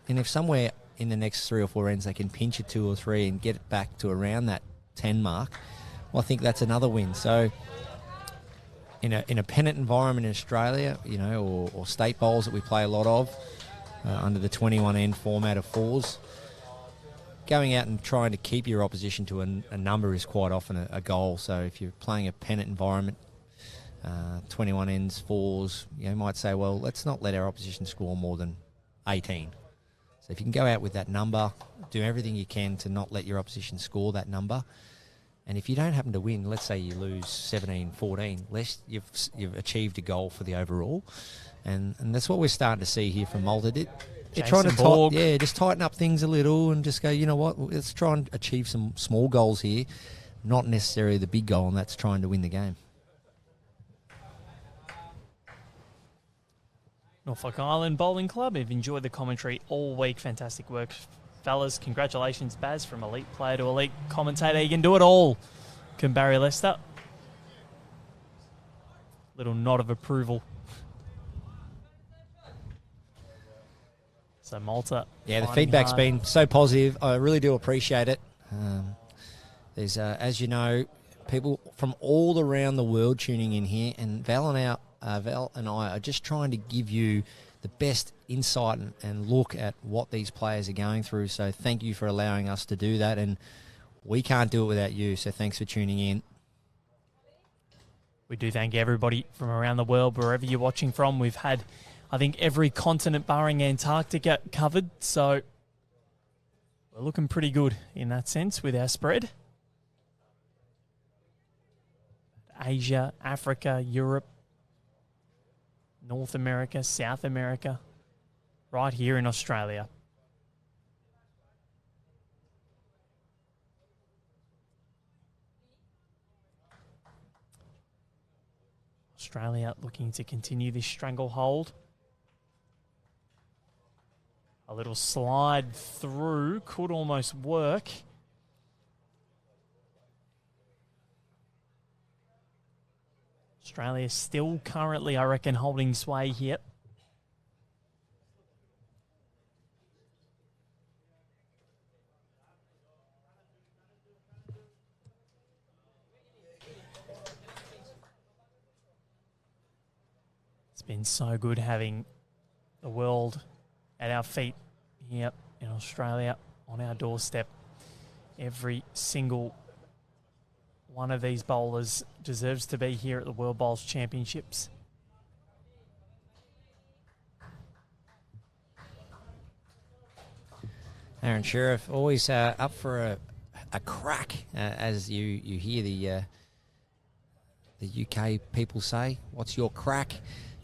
if somewhere in the next 3 or 4 ends they can pinch a 2 or 3 and get it back to around that 10 mark, well, I think that's another win. So in a pennant environment in Australia, or state bowls that we play a lot of under the 21 end format of fours, going out and trying to keep your opposition to a number is quite often a goal. So if you're playing a pennant environment, 21 ends, fours, you might say, well, let's not let our opposition score more than 18. So if you can go out with that number, do everything you can to not let your opposition score that number. And if you don't happen to win, let's say you lose 17-14, less you've achieved a goal for the overall. And that's what we're starting to see here from Malta. They're trying to just tighten up things a little and just go, you know what, let's try and achieve some small goals here, not necessarily the big goal, and that's trying to win the game. Norfolk Island Bowling Club have enjoyed the commentary all week. Fantastic work, fellas. Congratulations, Baz, from elite player to elite commentator. You can do it all. Can Barry Lester. Little nod of approval. So Malta. Yeah, the feedback's been so positive. I really do appreciate it. There's, as you know, people from all around the world tuning in here, and Val and I are just trying to give you the best insight and look at what these players are going through. So thank you for allowing us to do that, and we can't do it without you, so thanks for tuning in. We do thank everybody from around the world, wherever you're watching from. We've had, I think, every continent barring Antarctica covered, so we're looking pretty good in that sense with our spread. Asia, Africa, Europe, North America, South America, right here in Australia. Australia looking to continue this stranglehold. A little slide through could almost work. Australia still currently, I reckon, holding sway here. It's been so good having the world at our feet here in Australia, on our doorstep. Every single one of these bowlers deserves to be here at the World Bowls Championships. Aron Sherriff always up for a crack, as you hear the UK people say. What's your crack?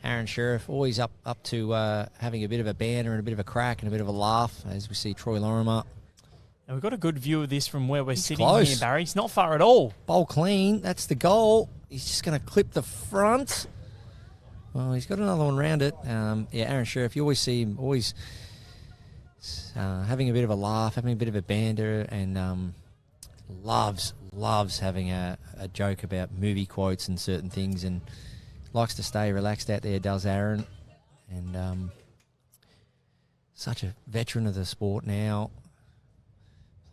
Aron Sherriff always up to having a bit of a banter and a bit of a crack and a bit of a laugh, as we see Troy Lorimer. And we've got a good view of this from where we're sitting close here, Barry. It's not far at all. Bowl clean. That's the goal. He's just going to clip the front. Well, he's got another one round it. Yeah, Aron Sherriff, you always see him always having a bit of a laugh, having a bit of a banter, and loves having a joke about movie quotes and certain things, and likes to stay relaxed out there, does Aron. And such a veteran of the sport now.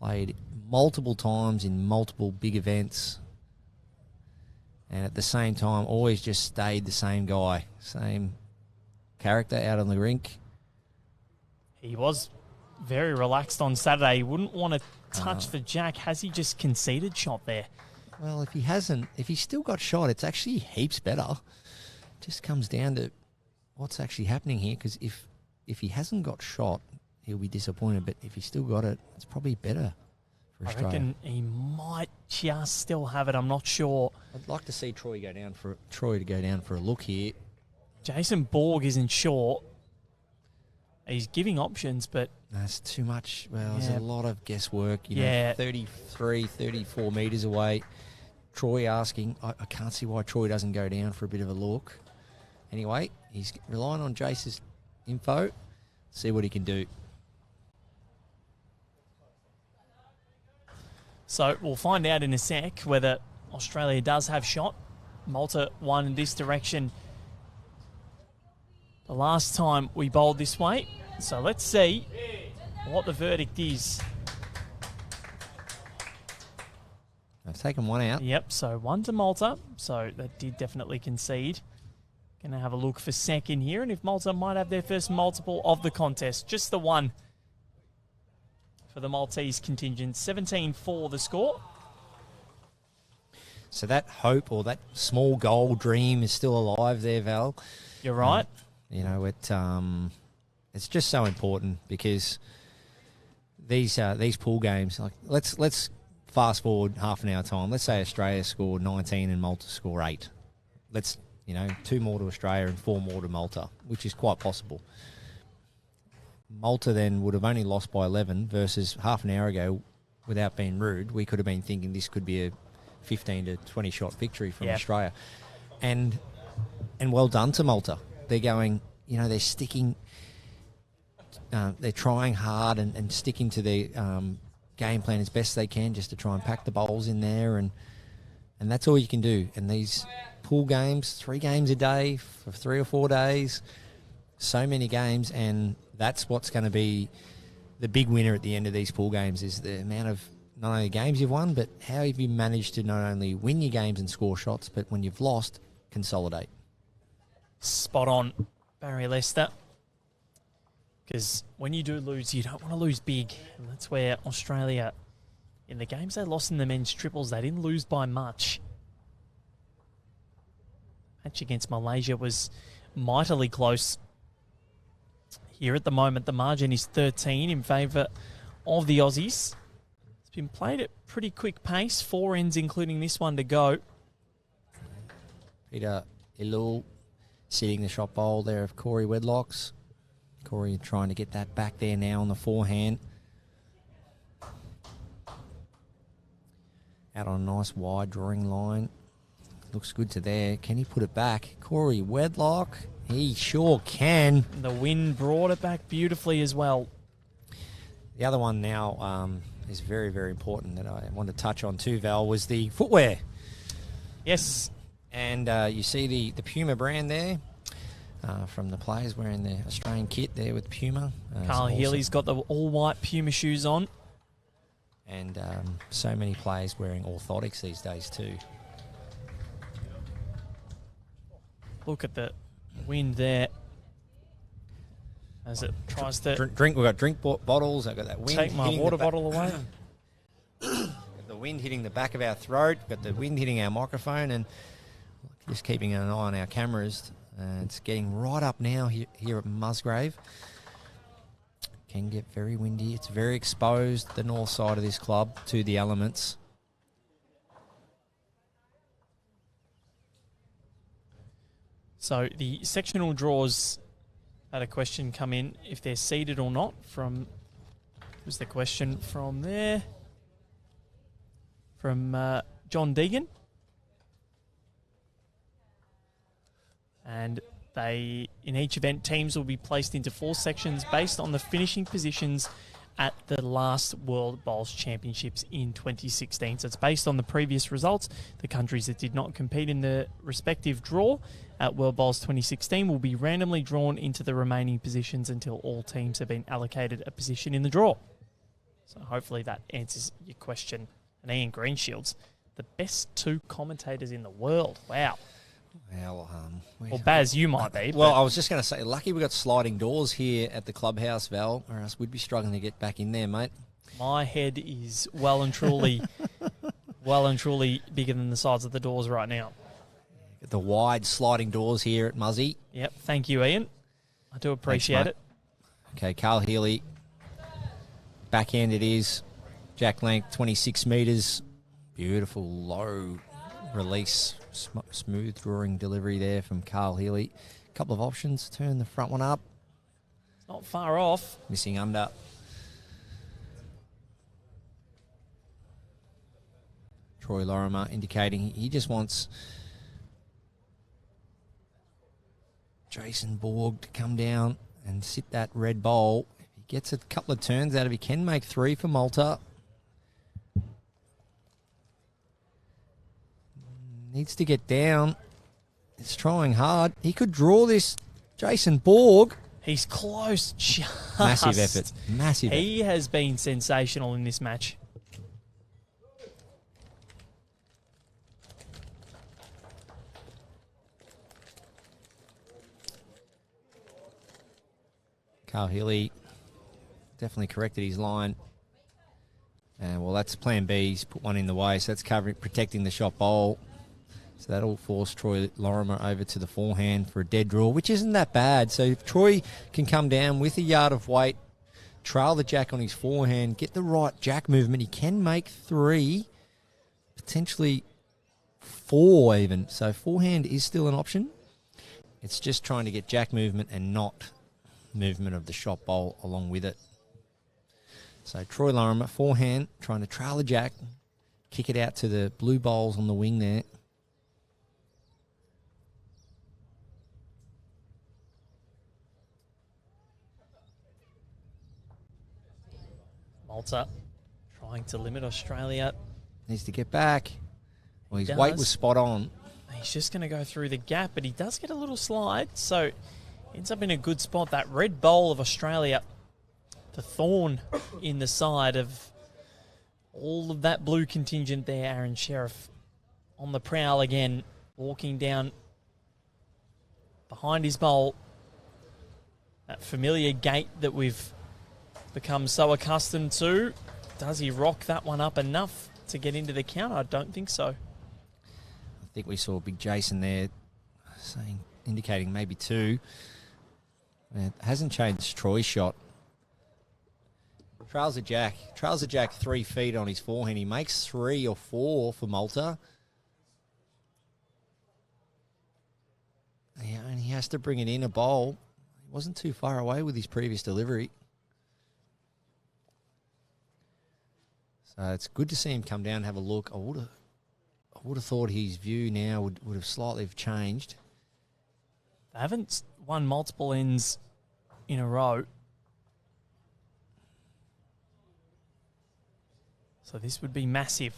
Played multiple times in multiple big events, and at the same time always just stayed the same guy, same character out on the rink. He was very relaxed on Saturday. He wouldn't want to touch the jack. Has he just conceded shot there? Well, if he's still got shot, it's actually heaps better. It just comes down to what's actually happening here, because if he hasn't got shot, he'll be disappointed, but if he's still got it, it's probably better for Australia. I reckon he might just still have it. I'm not sure. I'd like to see Troy to go down for a look here. Jason Borg isn't sure. He's giving options, but that's too much. Well, there's a lot of guesswork. You know, 33, 34 metres away. Troy asking. I can't see why Troy doesn't go down for a bit of a look. Anyway, he's relying on Jace's info. See what he can do. So we'll find out in a sec whether Australia does have shot. Malta won in this direction the last time we bowled this way. So let's see what the verdict is. I've taken one out. Yep, so one to Malta. So that did definitely concede. Going to have a look for second here, and if Malta might have their first multiple of the contest. Just the one for the Maltese contingent. 17-4 the score. So that hope, or that small goal dream, is still alive there, Val. You're right. You know, it's just so important, because these pool games, like let's fast forward half an hour time. Let's say Australia scored 19 and Malta score 8. Let's, 2 more to Australia and 4 more to Malta, which is quite possible. Malta then would have only lost by 11 versus half an hour ago, without being rude, we could have been thinking this could be a 15 to 20 shot victory from Australia. And well done to Malta. They're going, they're sticking, they're trying hard and sticking to their game plan as best they can, just to try and pack the bowls in there, and that's all you can do. And these pool games, 3 games a day for 3 or 4 days, so many games, and that's what's going to be the big winner at the end of these pool games, is the amount of not only games you've won, but how have you managed to not only win your games and score shots, but when you've lost, consolidate. Spot on, Barry Lester. Because when you do lose, you don't want to lose big. And that's where Australia, in the games they lost in the men's triples, they didn't lose by much. Match against Malaysia was mightily close. Here at the moment, the margin is 13 in favour of the Aussies. It's been played at pretty quick pace, 4 ends including this one to go. Peter Ellul sitting the shot bowl there of Corey Wedlock's. Corey trying to get that back there now on the forehand. Out on a nice wide drawing line. looks good to there. Can he put it back? Corey Wedlock, he sure can. The wind brought it back beautifully as well. The other one now is very, very important that I want to touch on too, Val, was the footwear. Yes. And you see the Puma brand there from the players wearing the Australian kit there with Puma. Carl Healey's got the all-white Puma shoes on. And so many players wearing orthotics these days too. Look at the wind there as it tries to drink. We've got drink bottles. I've got that wind. Take my water bottle away. The wind hitting the back of our throat. We've got the wind hitting our microphone, and just keeping an eye on our cameras. It's getting right up now here at Musgrave. Can get very windy. It's very exposed, the north side of this club, to the elements. So the sectional draws had a question come in if they're seeded or not from, was the question from there, from John Deegan. And they, in each event, teams will be placed into 4 sections based on the finishing positions at the last World Bowls Championships in 2016. So it's based on the previous results. The countries that did not compete in the respective draw at World Bowls 2016 will be randomly drawn into the remaining positions until all teams have been allocated a position in the draw. So hopefully that answers your question. And Ian Greenshields, the best 2 commentators in the world. Wow. Well, Baz, you might be. Well, I was just going to say, lucky we got sliding doors here at the clubhouse, Val, or else we'd be struggling to get back in there, mate. My head is well and truly bigger than the sides of the doors right now. Get the wide sliding doors here at Muzzy. Yep, thank you, Ian. I do appreciate it. Okay, Carl Healey. Backhand it is. Jack length, 26 metres. Beautiful low release. Smooth drawing delivery there from Carl Healey. A couple of options. Turn the front one up. It's not far off. Missing under. Troy Lorimer indicating he just wants Jason Borg to come down and sit that red bowl. If he gets a couple of turns out of it, he can make 3 for Malta. Needs to get down. It's trying hard. He could draw this. Jason Borg. He's close. Just. Massive effort. Massive effort. He has been sensational in this match. Carl Healey definitely corrected his line. And well, that's plan B. He's put one in the way, so that's covering, protecting the shot bowl. So that'll force Troy Lorimer over to the forehand for a dead draw, which isn't that bad. So if Troy can come down with a yard of weight, trail the jack on his forehand, get the right jack movement, he can make 3, potentially 4 even. So forehand is still an option. It's just trying to get jack movement and not movement of the shot bowl along with it. So Troy Lorimer, forehand, trying to trail the jack, kick it out to the blue bowls on the wing there. Malta trying to limit Australia. Needs to get back. Well, his weight was spot on. He's just going to go through the gap, but he does get a little slide, so ends up in a good spot. That red bowl of Australia, the thorn in the side of all of that blue contingent there. Aron Sherriff on the prowl again, walking down behind his bowl. That familiar gait that we've become so accustomed to. Does he rock that one up enough to get into the count? I don't think so. I think we saw Big Jason there indicating maybe 2. It hasn't changed Troy's shot. Trails a jack 3 feet on his forehand. He makes 3 or 4 for Malta. Yeah, and he has to bring it in a bowl. He wasn't too far away with his previous delivery. So it's good to see him come down and have a look. would have thought his view now would have slightly changed. They haven't won multiple ends in a row. So this would be massive.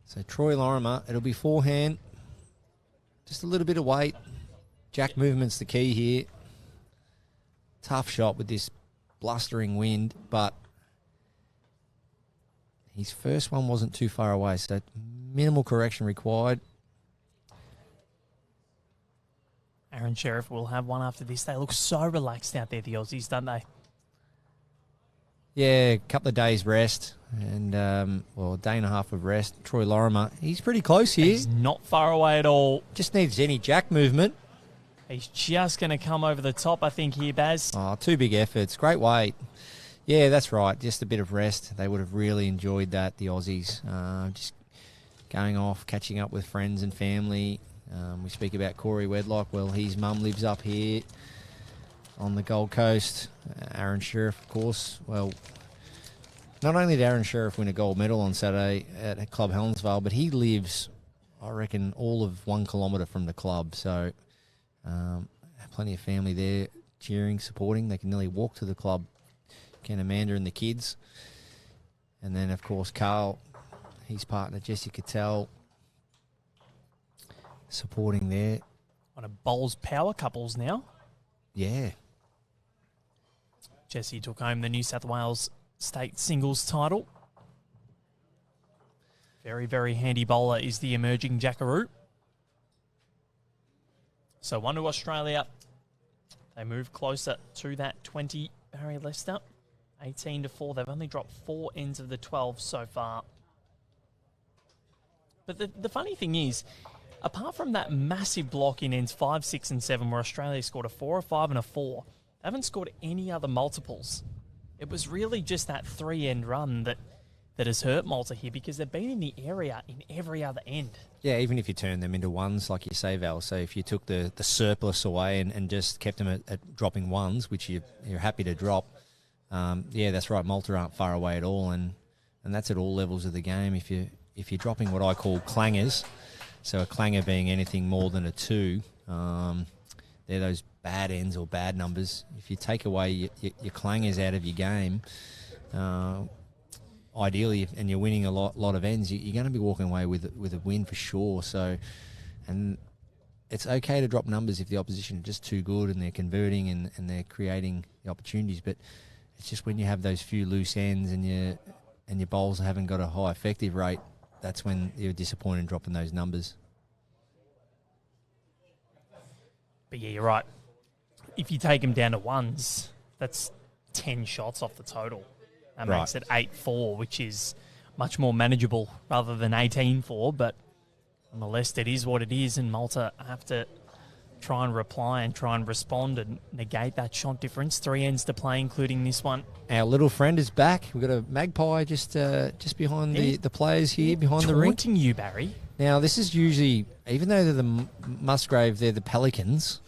So Troy Lorimer, it'll be forehand. Just a little bit of weight. Jack movement's the key here. Tough shot with this blustering wind, but his first one wasn't too far away, so minimal correction required. Aron Sherriff will have one after this. They look so relaxed out there, the Aussies, don't they? Yeah, a couple of days rest and, a day and a half of rest. Troy Lorimer, he's pretty close here. He's not far away at all. Just needs any jack movement. He's just going to come over the top, I think, here, Baz. Oh, two big efforts. Great weight. Yeah, that's right. Just a bit of rest. They would have really enjoyed that, the Aussies. Just going off, catching up with friends and family. We speak about Corey Wedlock. Well, his mum lives up here on the Gold Coast. Aron Sherriff, of course. Well, not only did Aron Sherriff win a gold medal on Saturday at Club Helensvale, but he lives, I reckon, all of 1 kilometre from the club. So plenty of family there cheering, supporting. They can nearly walk to the club. Can Amanda and the kids. And then, of course, Carl, his partner, Jesse Cattell, supporting there. One of Bowls power couples now. Yeah. Jesse took home the New South Wales state singles title. Very, very handy bowler is the emerging Jackaroo. So 1 to Australia. They move closer to that 20. Barry Lester, 18-4. They've only dropped 4 ends of the 12 so far. But the funny thing is, apart from that massive block in ends 5, 6, and 7, where Australia scored a 4, a 5, and a 4, they haven't scored any other multiples. It was really just that 3-end run that has hurt Malta here, because they've been in the area in every other end. Yeah, even if you turn them into ones, like you say, Val. So if you took the surplus away and just kept them at dropping ones, which you're happy to drop, yeah, that's right. Malta aren't far away at all, and that's at all levels of the game. If you're dropping what I call clangers, so a clanger being anything more than a 2, they're those bad ends or bad numbers. If you take away your clangers out of your game, ideally, and you're winning a lot of ends, you're going to be walking away with a win for sure. So, and it's okay to drop numbers if the opposition are just too good and they're converting and they're creating the opportunities. But it's just when you have those few loose ends and your bowls haven't got a high effective rate, that's when you're disappointed in dropping those numbers. But yeah, you're right. If you take them down to ones, that's 10 shots off the total. That makes it 8-4, which is much more manageable rather than 18-4. But nonetheless, it is what it is, and Malta have to try and reply and try and respond and negate that shot difference. 3 ends to play, including this one. Our little friend is back. We've got a magpie just behind the players here, behind the rink. Taunting you, Barry. Now, this is usually, even though they're the Musgrave, they're the Pelicans.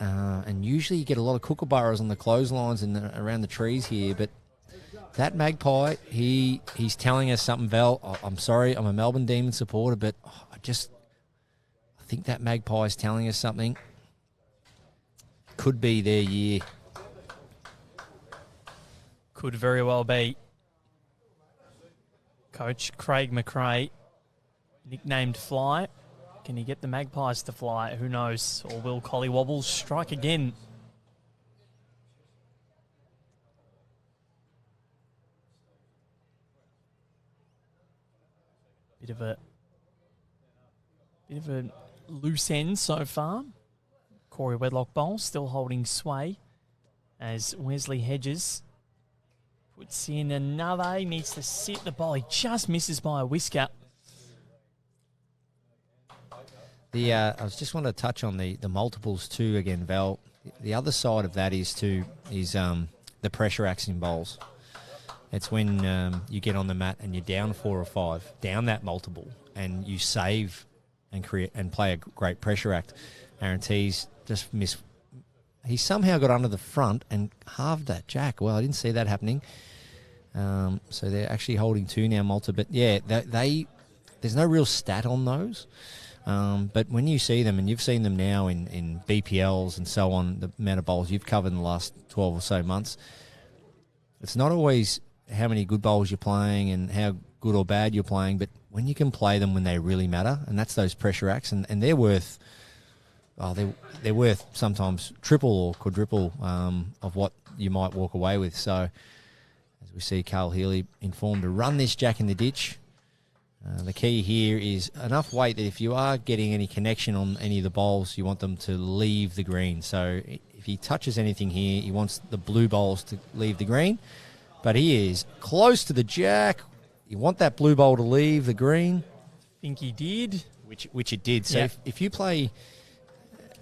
And usually you get a lot of kookaburras on the clotheslines and around the trees here. But that magpie, he's telling us something, Val. I'm sorry, I'm a Melbourne Demon supporter, but I think that magpie is telling us something. Could be their year. Could very well be. Coach Craig McRae, nicknamed Fly. Can he get the Magpies to fly? Who knows? Or will Collywobbles strike again? Bit of a loose end so far. Corey Wedlock bowl still holding sway as Wesley Hedges puts in another. He needs to sit the ball. He just misses by a whisker. I just want to touch on the multiples too again, Val. The other side of that is the pressure axing bowls. It's when you get on the mat and you're down 4 or 5, down that multiple, and you save and create and play a great pressure act. Aaron Teys just missed. He somehow got under the front and halved that jack. Well, I didn't see that happening. So they're actually holding 2 now, Malta. But, yeah, there's no real stat on those. But when you see them, and you've seen them now in BPLs and so on, the amount of bowls you've covered in the last 12 or so months, it's not always how many good bowls you're playing and how good or bad you're playing, but when you can play them when they really matter, and that's those pressure acts, and they're worth they're worth sometimes triple or quadruple of what you might walk away with. So as we see Healey informed to run this jack in the ditch. The key here is enough weight that if you are getting any connection on any of the bowls, you want them to leave the green. So if he touches anything here, he wants the blue bowls to leave the green. But he is close to the jack. You want that blue bowl to leave the green. I think he did. Which it did. So Yeah. if you play,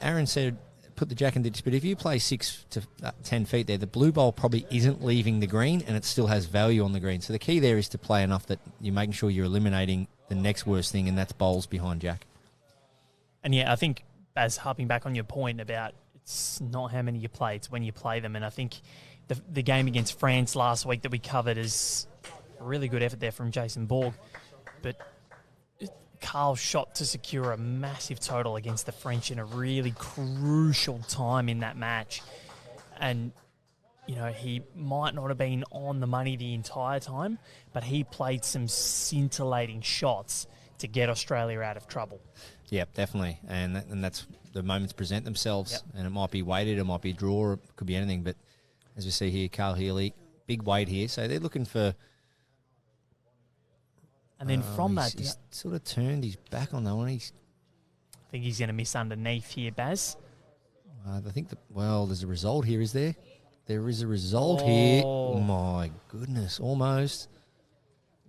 Aaron said, put the jack in the ditch, but if you play 6 to 10 feet there, the blue bowl probably isn't leaving the green and it still has value on the green. So the key there is to play enough that you're making sure you're eliminating the next worst thing, and that's bowls behind jack. And yeah, I think, as harping back on your point about it's not how many you play, it's when you play them. And I think the game against France last week that we covered is a really good effort there from Jason Borg. But Carl shot to secure a massive total against the French in a really crucial time in that match. And, you know, he might not have been on the money the entire time, but he played some scintillating shots to get Australia out of trouble. Yeah, definitely. And that's the moments present themselves. Yep. And it might be weighted, it might be draw, it could be anything. But as we see here, Healey, big weight here. So they're looking for... And then from that... He's sort of turned his back on that one. I think he's going to miss underneath here, Baz. I think there's a result here, is there? There is a result here. Oh, my goodness, almost.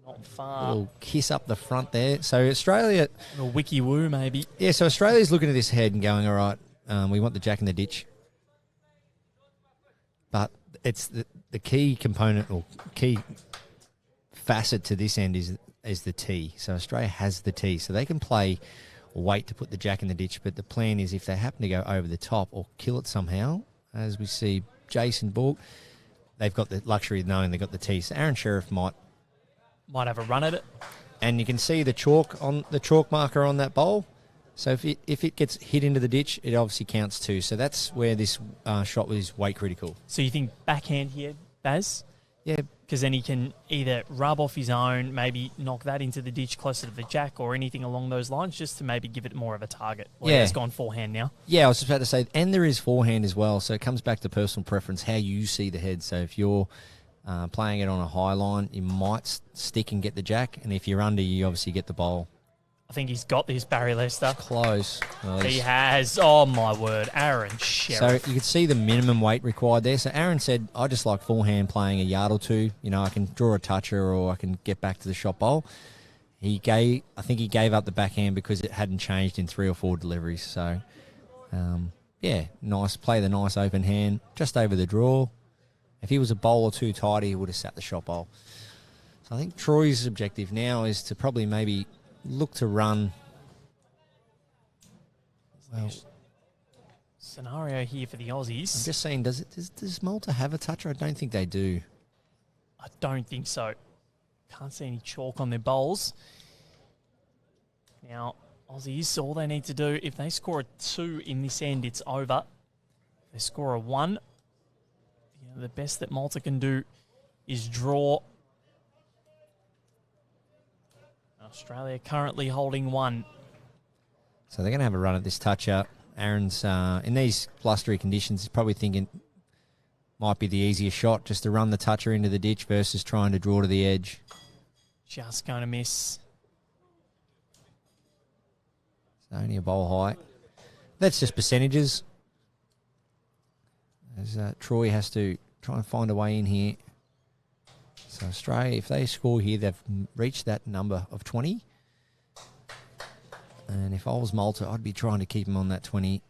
Not far. A little kiss up the front there. So Australia... A wiki woo, maybe. Yeah, so Australia's looking at this head and going, all right, we want the jack in the ditch. But it's the key component or key facet to this end is the tee. So Australia has the tee. So they can play weight to put the jack in the ditch, but the plan is if they happen to go over the top or kill it somehow, as we see Jason Borg, they've got the luxury of knowing they've got the tee. So Aaron Sherriff might have a run at it. And you can see the chalk marker on that bowl. So if it gets hit into the ditch, it obviously counts too. So that's where this shot was weight critical. So you think backhand here, Baz? Yeah. Because then he can either rub off his own, maybe knock that into the ditch closer to the jack or anything along those lines, just to maybe give it more of a target. Well, yeah. It's gone forehand now. Yeah, I was just about to say, and there is forehand as well. So it comes back to personal preference, how you see the head. So if you're playing it on a high line, you might stick and get the jack. And if you're under, you obviously get the bowl. I think he's got this, Barry Lester. Close. Well, he has. Oh, my word. Aaron Sherriff. So you can see the minimum weight required there. So Aaron said, I just like forehand playing a yard or two. You know, I can draw a toucher or I can get back to the shot bowl. I think he gave up the backhand because it hadn't changed in 3 or 4 deliveries. So, yeah, nice. Play the nice open hand just over the draw. If he was a bowl or two tighter, he would have sat the shot bowl. So I think Troy's objective now is to probably maybe look to run. Well, scenario here for the Aussies. I'm just saying, does Malta have a toucher? I don't think they do. I don't think so. Can't see any chalk on their bowls. Now, Aussies, all they need to do, if they score a 2 in this end, it's over. If they score a 1, the best that Malta can do is draw. Australia currently holding 1. So they're going to have a run at this toucher. Aaron's, in these blustery conditions, he's probably thinking might be the easier shot just to run the toucher into the ditch versus trying to draw to the edge. Just going to miss. It's only a bowl high. That's just percentages. As Troy has to try and find a way in here. So Australia, if they score here, they've reached that number of 20. And if I was Malta, I'd be trying to keep them on that 20.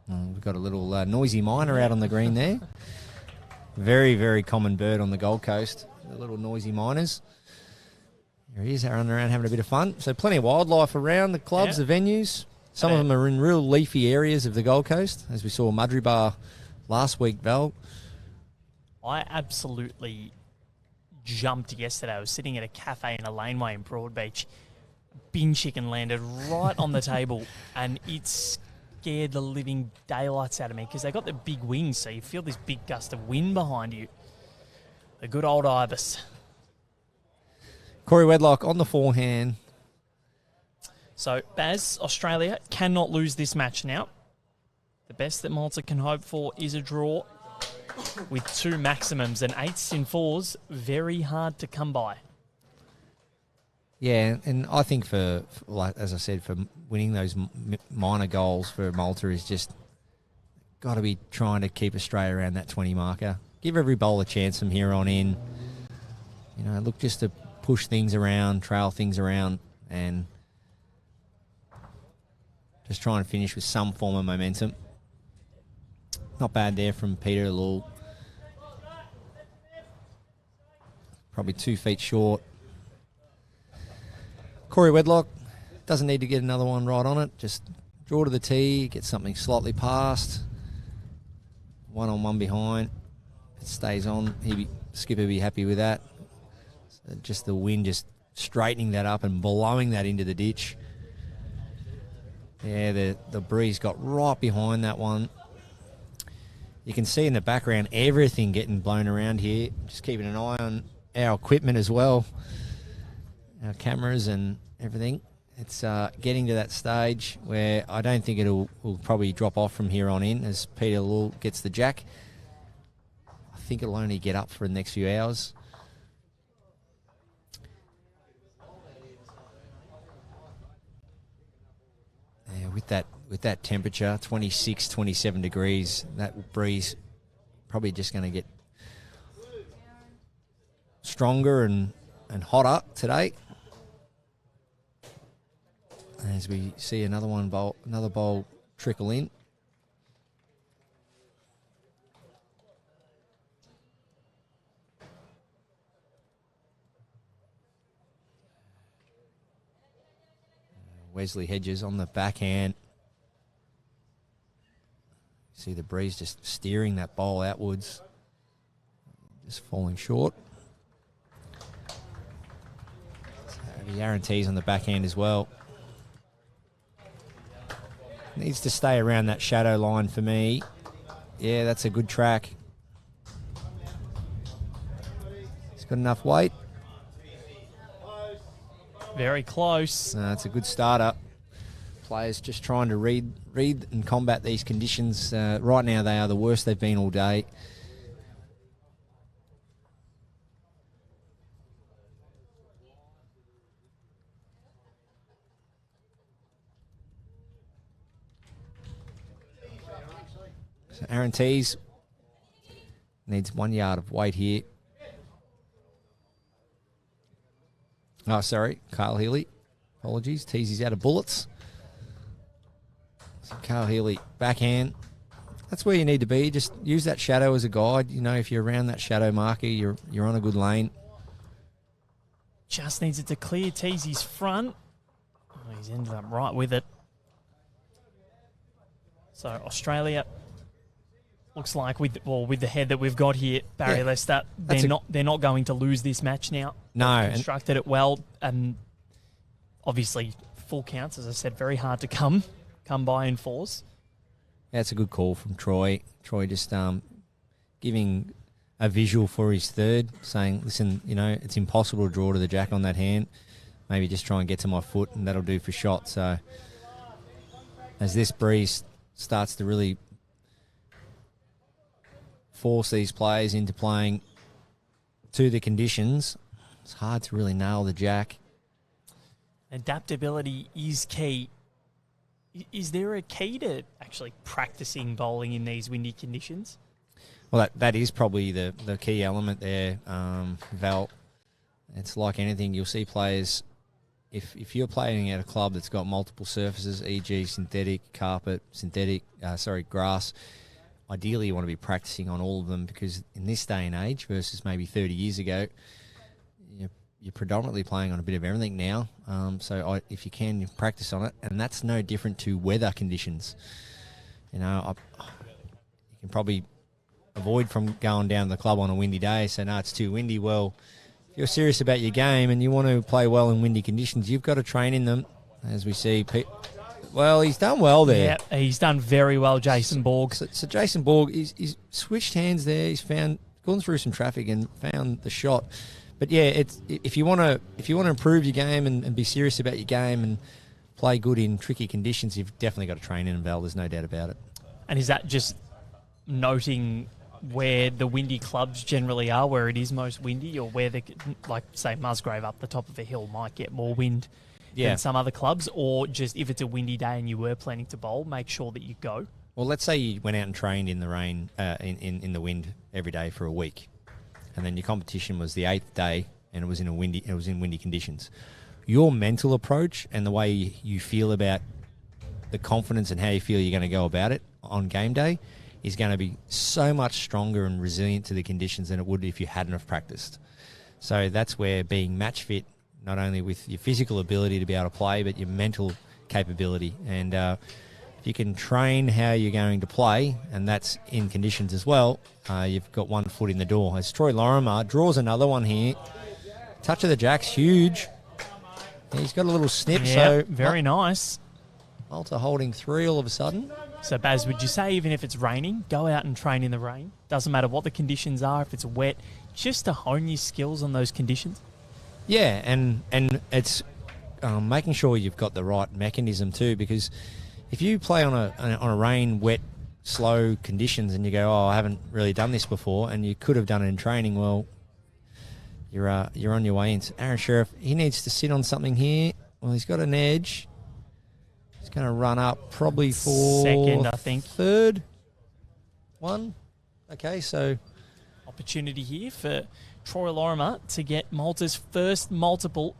We've got a little noisy miner out on the green there. Very, very common bird on the Gold Coast. the little noisy miners. There he is, running around having a bit of fun. So plenty of wildlife around the clubs, the venues. Some of them are in real leafy areas of the Gold Coast, as we saw Mudry Bar last week, Val. I absolutely jumped yesterday. I was sitting at a cafe in a laneway in Broadbeach. Bin chicken landed right on the table, and it scared the living daylights out of me because they got the big wings, so you feel this big gust of wind behind you. The good old ibis. Corey Wedlock on the forehand. So, Baz, Australia cannot lose this match now. The best that Malta can hope for is a draw with 2 maximums, and 8s in 4s, very hard to come by. Yeah, and I think for like as I said, for winning those minor goals for Malta is just got to be trying to keep Australia around that 20 marker. Give every bowl a chance from here on in. You know, look just to push things around, trail things around, and just try and finish with some form of momentum. Not bad there from Peter Ellul. Probably 2 feet short. Corey Wedlock doesn't need to get another one right on it. Just draw to the tee, get something slightly past. 1-on-1 behind. If it stays on, skipper be happy with that. So just the wind just straightening that up and blowing that into the ditch. Yeah, the breeze got right behind that one. You can see in the background everything getting blown around here. Just keeping an eye on our equipment as well. Our cameras and everything. It's getting to that stage where I don't think will probably drop off from here on in as Peter Ellul gets the jack. I think it'll only get up for the next few hours. Yeah, with that temperature, 26, 27 degrees, that breeze probably just going to get stronger and hotter today. As we see another bowl trickle in. Wesley Hedges on the backhand. See the breeze just steering that bowl outwards. Just falling short. So Aron Teys on the backhand as well. Needs to stay around that shadow line for me. Yeah, that's a good track. He's got enough weight. Very close. It's a good starter. Players just trying to read and combat these conditions. Right now they are the worst they've been all day. So Aaron Teys needs 1 yard of weight here. Oh, sorry, Carl Healey. Apologies. Teys is out of bullets. So Carl Healey, backhand. That's where you need to be. Just use that shadow as a guide. You know, if you're around that shadow marker, you're on a good lane. Just needs it to clear Teys' front. Oh, he's ended up right with it. So Australia looks like with the head that we've got here, Barry Lester, they're not going to lose this match now. No, They've constructed it well, and obviously full counts, as I said, very hard to come by in 4s. That's a good call from Troy. Troy just giving a visual for his third, saying, listen, you know, it's impossible to draw to the jack on that hand. Maybe just try and get to my foot, and that'll do for shot. So as this breeze starts to really force these players into playing to the conditions, it's hard to really nail the jack. Adaptability is key. Is there a key to actually practicing bowling in these windy conditions? Well, that is probably the key element there, Val. It's like anything. You'll see players, if you're playing at a club that's got multiple surfaces, e.g. synthetic, carpet, grass, ideally you want to be practicing on all of them, because in this day and age versus maybe 30 years ago, you're predominantly playing on a bit of everything now. If you can, you practice on it, and that's no different to weather conditions. You can probably avoid from going down to the club on a windy day, say, no, it's too windy. Well, if you're serious about your game and you want to play well in windy conditions, you've got to train in them, as we see. Well, he's done well there. Yeah, he's done very well, Jason Borg. So Jason Borg, he's switched hands there. He's gone through some traffic and found the shot. But yeah, if you want to improve your game and be serious about your game and play good in tricky conditions, you've definitely got to train in Val. There's no doubt about it. And is that just noting where the windy clubs generally are, where it is most windy, or where like say Musgrave up the top of a hill might get more wind than some other clubs, or just if it's a windy day and you were planning to bowl, make sure that you go? Well, let's say you went out and trained in the rain, in the wind every day for a week, and then your competition was the 8th day and it was in windy conditions. Your mental approach and the way you feel about the confidence and how you feel you're going to go about it on game day is going to be so much stronger and resilient to the conditions than it would if you hadn't have practiced. So that's where being match fit, not only with your physical ability to be able to play, but your mental capability. And if you can train how you're going to play, and that's in conditions as well, you've got one foot in the door. As Troy Lorimer draws another one here. Touch of the jack's huge. He's got a little snip. Yeah, so very nice. Malta holding 3 all of a sudden. So, Baz, would you say even if it's raining, go out and train in the rain? Doesn't matter what the conditions are, if it's wet, just to hone your skills on those conditions? Yeah, and it's making sure you've got the right mechanism too, because if you play on a rain, wet, slow conditions and you go, I haven't really done this before, and you could have done it in training, well, you're on your way into Aron Sherriff. He needs to sit on something here. Well, he's got an edge. He's going to run up probably for second, I think. Third one. Okay, so opportunity here for Troy Lorimer to get Malta's first multiple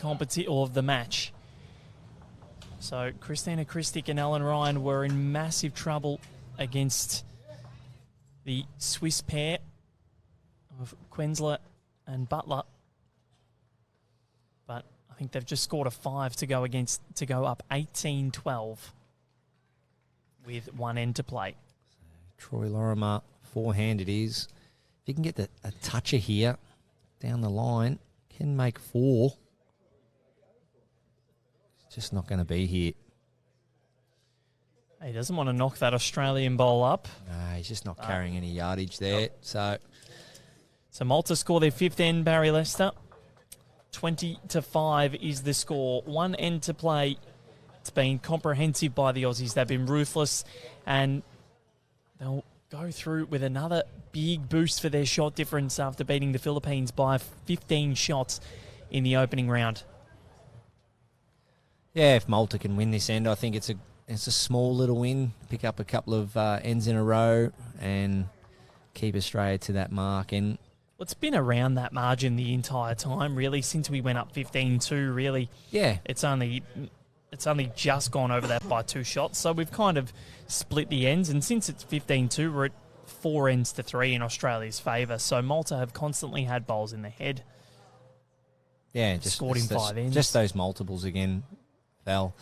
of the match. So Christina Christic and Alan Ryan were in massive trouble against the Swiss pair of Quensler and Butler. But I think they've just scored a 5 to go up 18-12 with one end to play. Troy Lorimer, forehand it is. If you can get a toucher here down the line, can make 4. It's just not going to be here. He doesn't want to knock that Australian bowl up. No, he's just not carrying any yardage there. So Malta score their 5th end, Barry Lester. 20-5 is the score. One end to play. It's been comprehensive by the Aussies. They've been ruthless, and they'll go through with another big boost for their shot difference after beating the Philippines by 15 shots in the opening round. Yeah, if Malta can win this end, I think it's a small little win. Pick up a couple of ends in a row and keep Australia to that mark. And it's been around that margin the entire time, really, since we went up 15-2, really. Yeah. It's only just gone over that by 2 shots. So we've kind of split the ends. And since it's 15-2, we're at 4 ends to 3 in Australia's favour. So Malta have constantly had bowls in the head. Yeah, just scored in 5 ends. Just those multiples again, Val.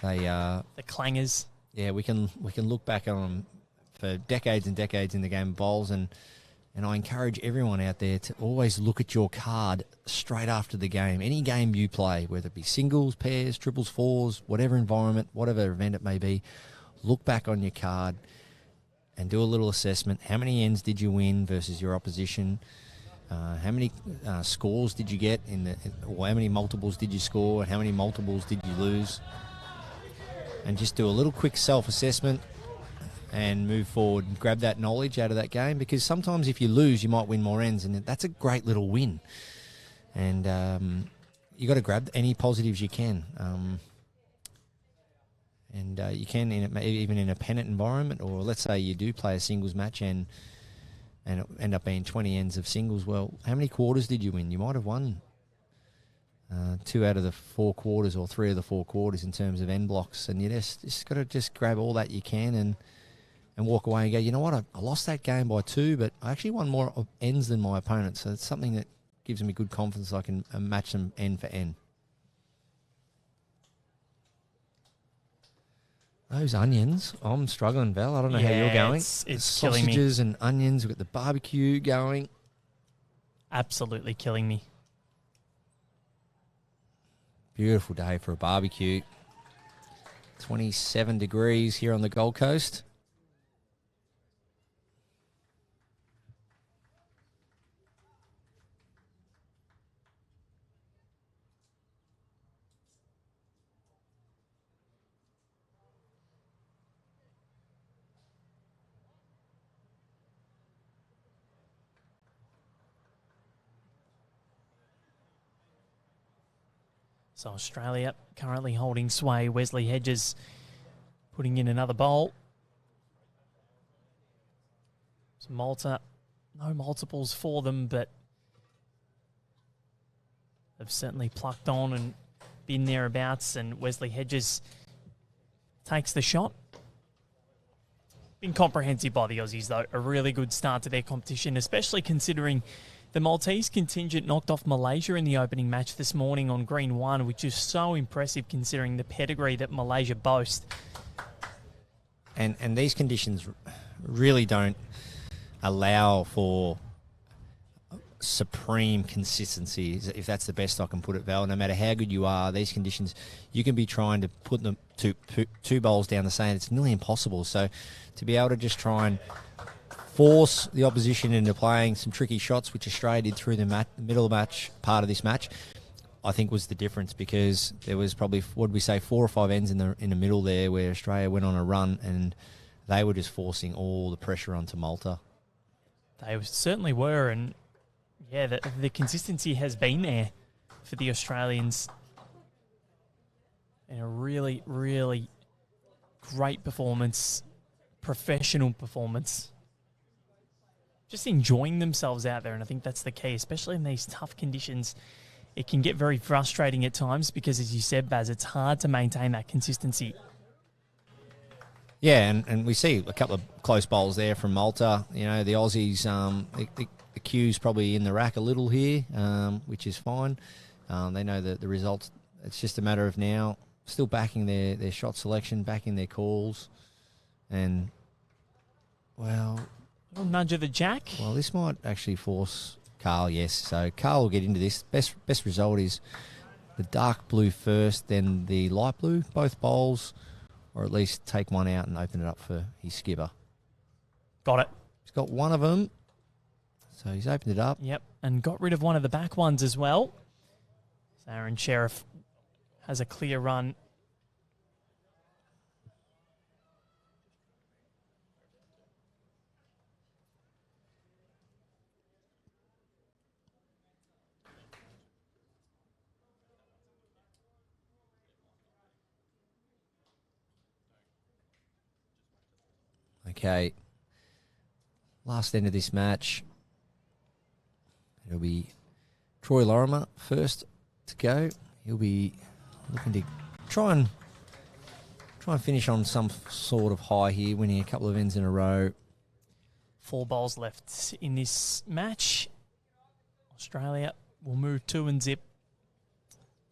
The clangers. Yeah, we can look back on them for decades and decades in the game of bowls, and I encourage everyone out there to always look at your card straight after the game. Any game you play, whether it be singles, pairs, triples, fours, whatever environment, whatever event it may be, look back on your card and do a little assessment. How many ends did you win versus your opposition? How many scores did you get or how many multiples did you score? How many multiples did you lose? And just do a little quick self-assessment and move forward and grab that knowledge out of that game, because sometimes if you lose, you might win more ends, and that's a great little win. And you got to grab any positives you can. And you can, even in a pennant environment, or let's say you do play a singles match and end up being 20 ends of singles. Well, how many quarters did you win? You might have won 2 out of the 4 quarters or 3 of the 4 quarters in terms of end blocks, and you just got to grab all that you can and walk away and go, you know what, I lost that game by 2, but I actually won more ends than my opponent, so it's something that gives me good confidence I can match them end for end. Those onions, I'm struggling, Val. I don't know how you're going. It's killing me. Sausages and onions, we've got the barbecue going. Absolutely killing me. Beautiful day for a barbecue. 27 degrees here on the Gold Coast. So Australia currently holding sway. Wesley Hodges putting in another bowl. So Malta, no multiples for them, but they've certainly plucked on and been thereabouts, and Wesley Hodges takes the shot. Been comprehensive by the Aussies, though. A really good start to their competition, especially considering the Maltese contingent knocked off Malaysia in the opening match this morning on green 1, which is so impressive considering the pedigree that Malaysia boast. And these conditions really don't allow for supreme consistency, if that's the best I can put it, Val. No matter how good you are, these conditions, you can be trying to put them two bowls down the same. It's nearly impossible. So to be able to just try and force the opposition into playing some tricky shots, which Australia did through the middle match part of this match, I think was the difference, because there was probably, what did we say, 4 or 5 ends in the middle there where Australia went on a run and they were just forcing all the pressure onto Malta. They certainly were, and yeah, the consistency has been there for the Australians. And a really, really great performance, professional performance. Just enjoying themselves out there, and I think that's the key, especially in these tough conditions. It can get very frustrating at times because, as you said, Baz, it's hard to maintain that consistency. Yeah, and we see a couple of close bowls there from Malta. You know, the Aussies, the cue's probably in the rack a little here, which is fine. They know the results. It's just a matter of now still backing their shot selection, backing their calls. And, well, a little nudge of the jack. Well, this might actually force Carl, yes. So Carl will get into this. Best result is the dark blue first, then the light blue, both bowls, or at least take one out and open it up for his skipper. Got it. He's got one of them, so he's opened it up. Yep, and got rid of one of the back ones as well. So Aron Sherriff has a clear run. Okay, last end of this match. It'll be Troy Lorimer first to go. He'll be looking to try and finish on some sort of high here, winning a couple of ends in a row. 4 bowls left in this match. Australia will move 2 and zip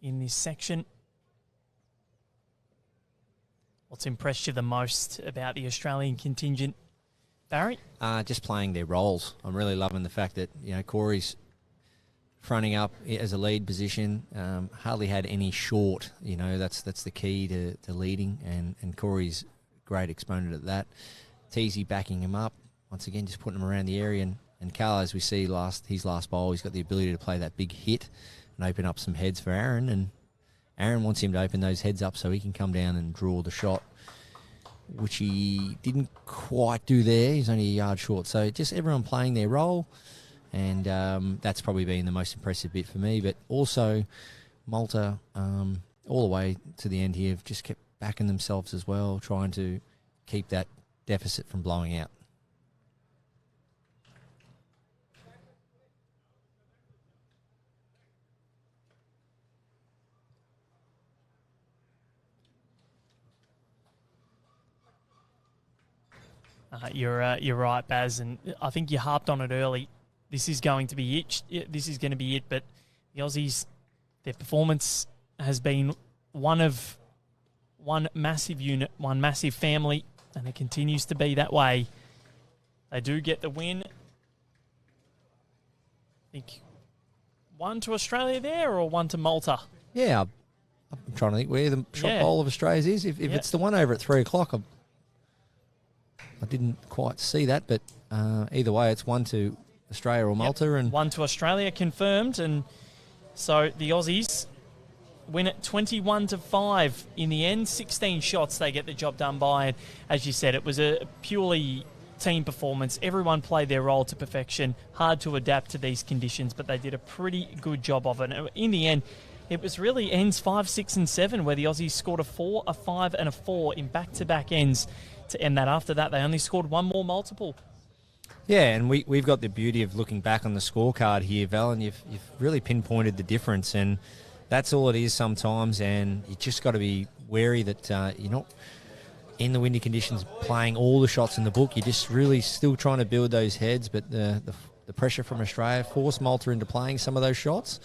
in this section. What's impressed you the most about the Australian contingent, Barry? Just playing their roles. I'm really loving the fact that, you know, Corey's fronting up as a lead position. Hardly had any short. You know, that's the key to leading, and Corey's a great exponent of that. Teys backing him up. Once again, just putting him around the area. And Carl, as we see his last bowl, he's got the ability to play that big hit and open up some heads for Aron. And Aron wants him to open those heads up so he can come down and draw the shot, which he didn't quite do there. He's only a yard short. So just everyone playing their role, and that's probably been the most impressive bit for me. But also Malta, all the way to the end here, have just kept backing themselves as well, trying to keep that deficit from blowing out. You're right, Baz, and I think you harped on it early. This is going to be it. This is going to be it. But the Aussies, their performance has been one massive unit, one massive family, and it continues to be that way. They do get the win. I think 1 to Australia there, or 1 to Malta. Yeah, I'm trying to think where the shot bowl of Australia's is. If it's the one over at 3 o'clock, I didn't quite see that, but either way, it's 1 to Australia or Malta. And 1 to Australia confirmed, and so the Aussies win it 21-5 in the end. 16 shots they get the job done by, and as you said, it was a purely team performance. Everyone played their role to perfection. Hard to adapt to these conditions, but they did a pretty good job of it. And in the end, it was really ends 5, 6 and 7 where the Aussies scored a 4, a 5 and a 4 in back-to-back ends to end that. After that, they only scored one more multiple. Yeah, and we've got the beauty of looking back on the scorecard here, Val, and you've really pinpointed the difference, and that's all it is sometimes, and you just got to be wary that you're not in the windy conditions playing all the shots in the book. You're just really still trying to build those heads, but the pressure from Australia forced Malta into playing some of those shots,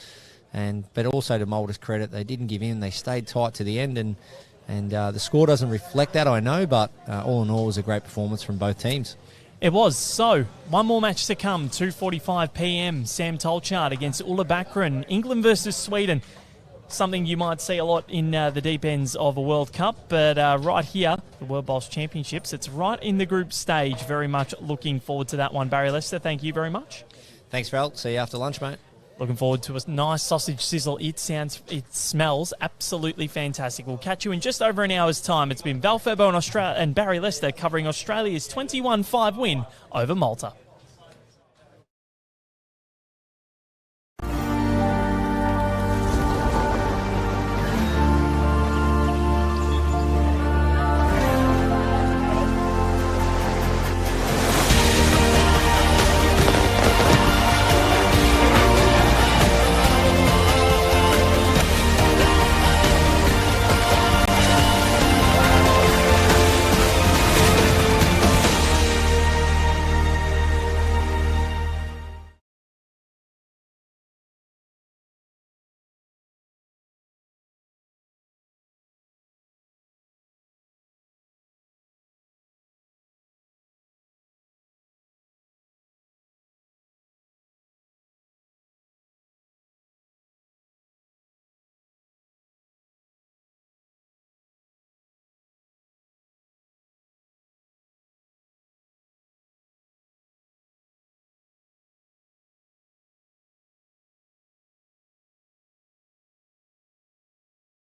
but also to Malta's credit, they didn't give in. They stayed tight to the end, and the score doesn't reflect that, I know, but all in all, it was a great performance from both teams. It was. So, one more match to come, 2:45 p.m. Sam Tolchard against Ulla Bakran, England versus Sweden. Something you might see a lot in the deep ends of a World Cup, but right here, the World Bowls Championships, it's right in the group stage. Very much looking forward to that one. Barry Lester, thank you very much. Thanks, Val. See you after lunch, mate. Looking forward to a nice sausage sizzle. It smells absolutely fantastic. We'll catch you in just over an hour's time. It's been Val Furbo and Barry Lester covering Australia's 21-5 win over Malta.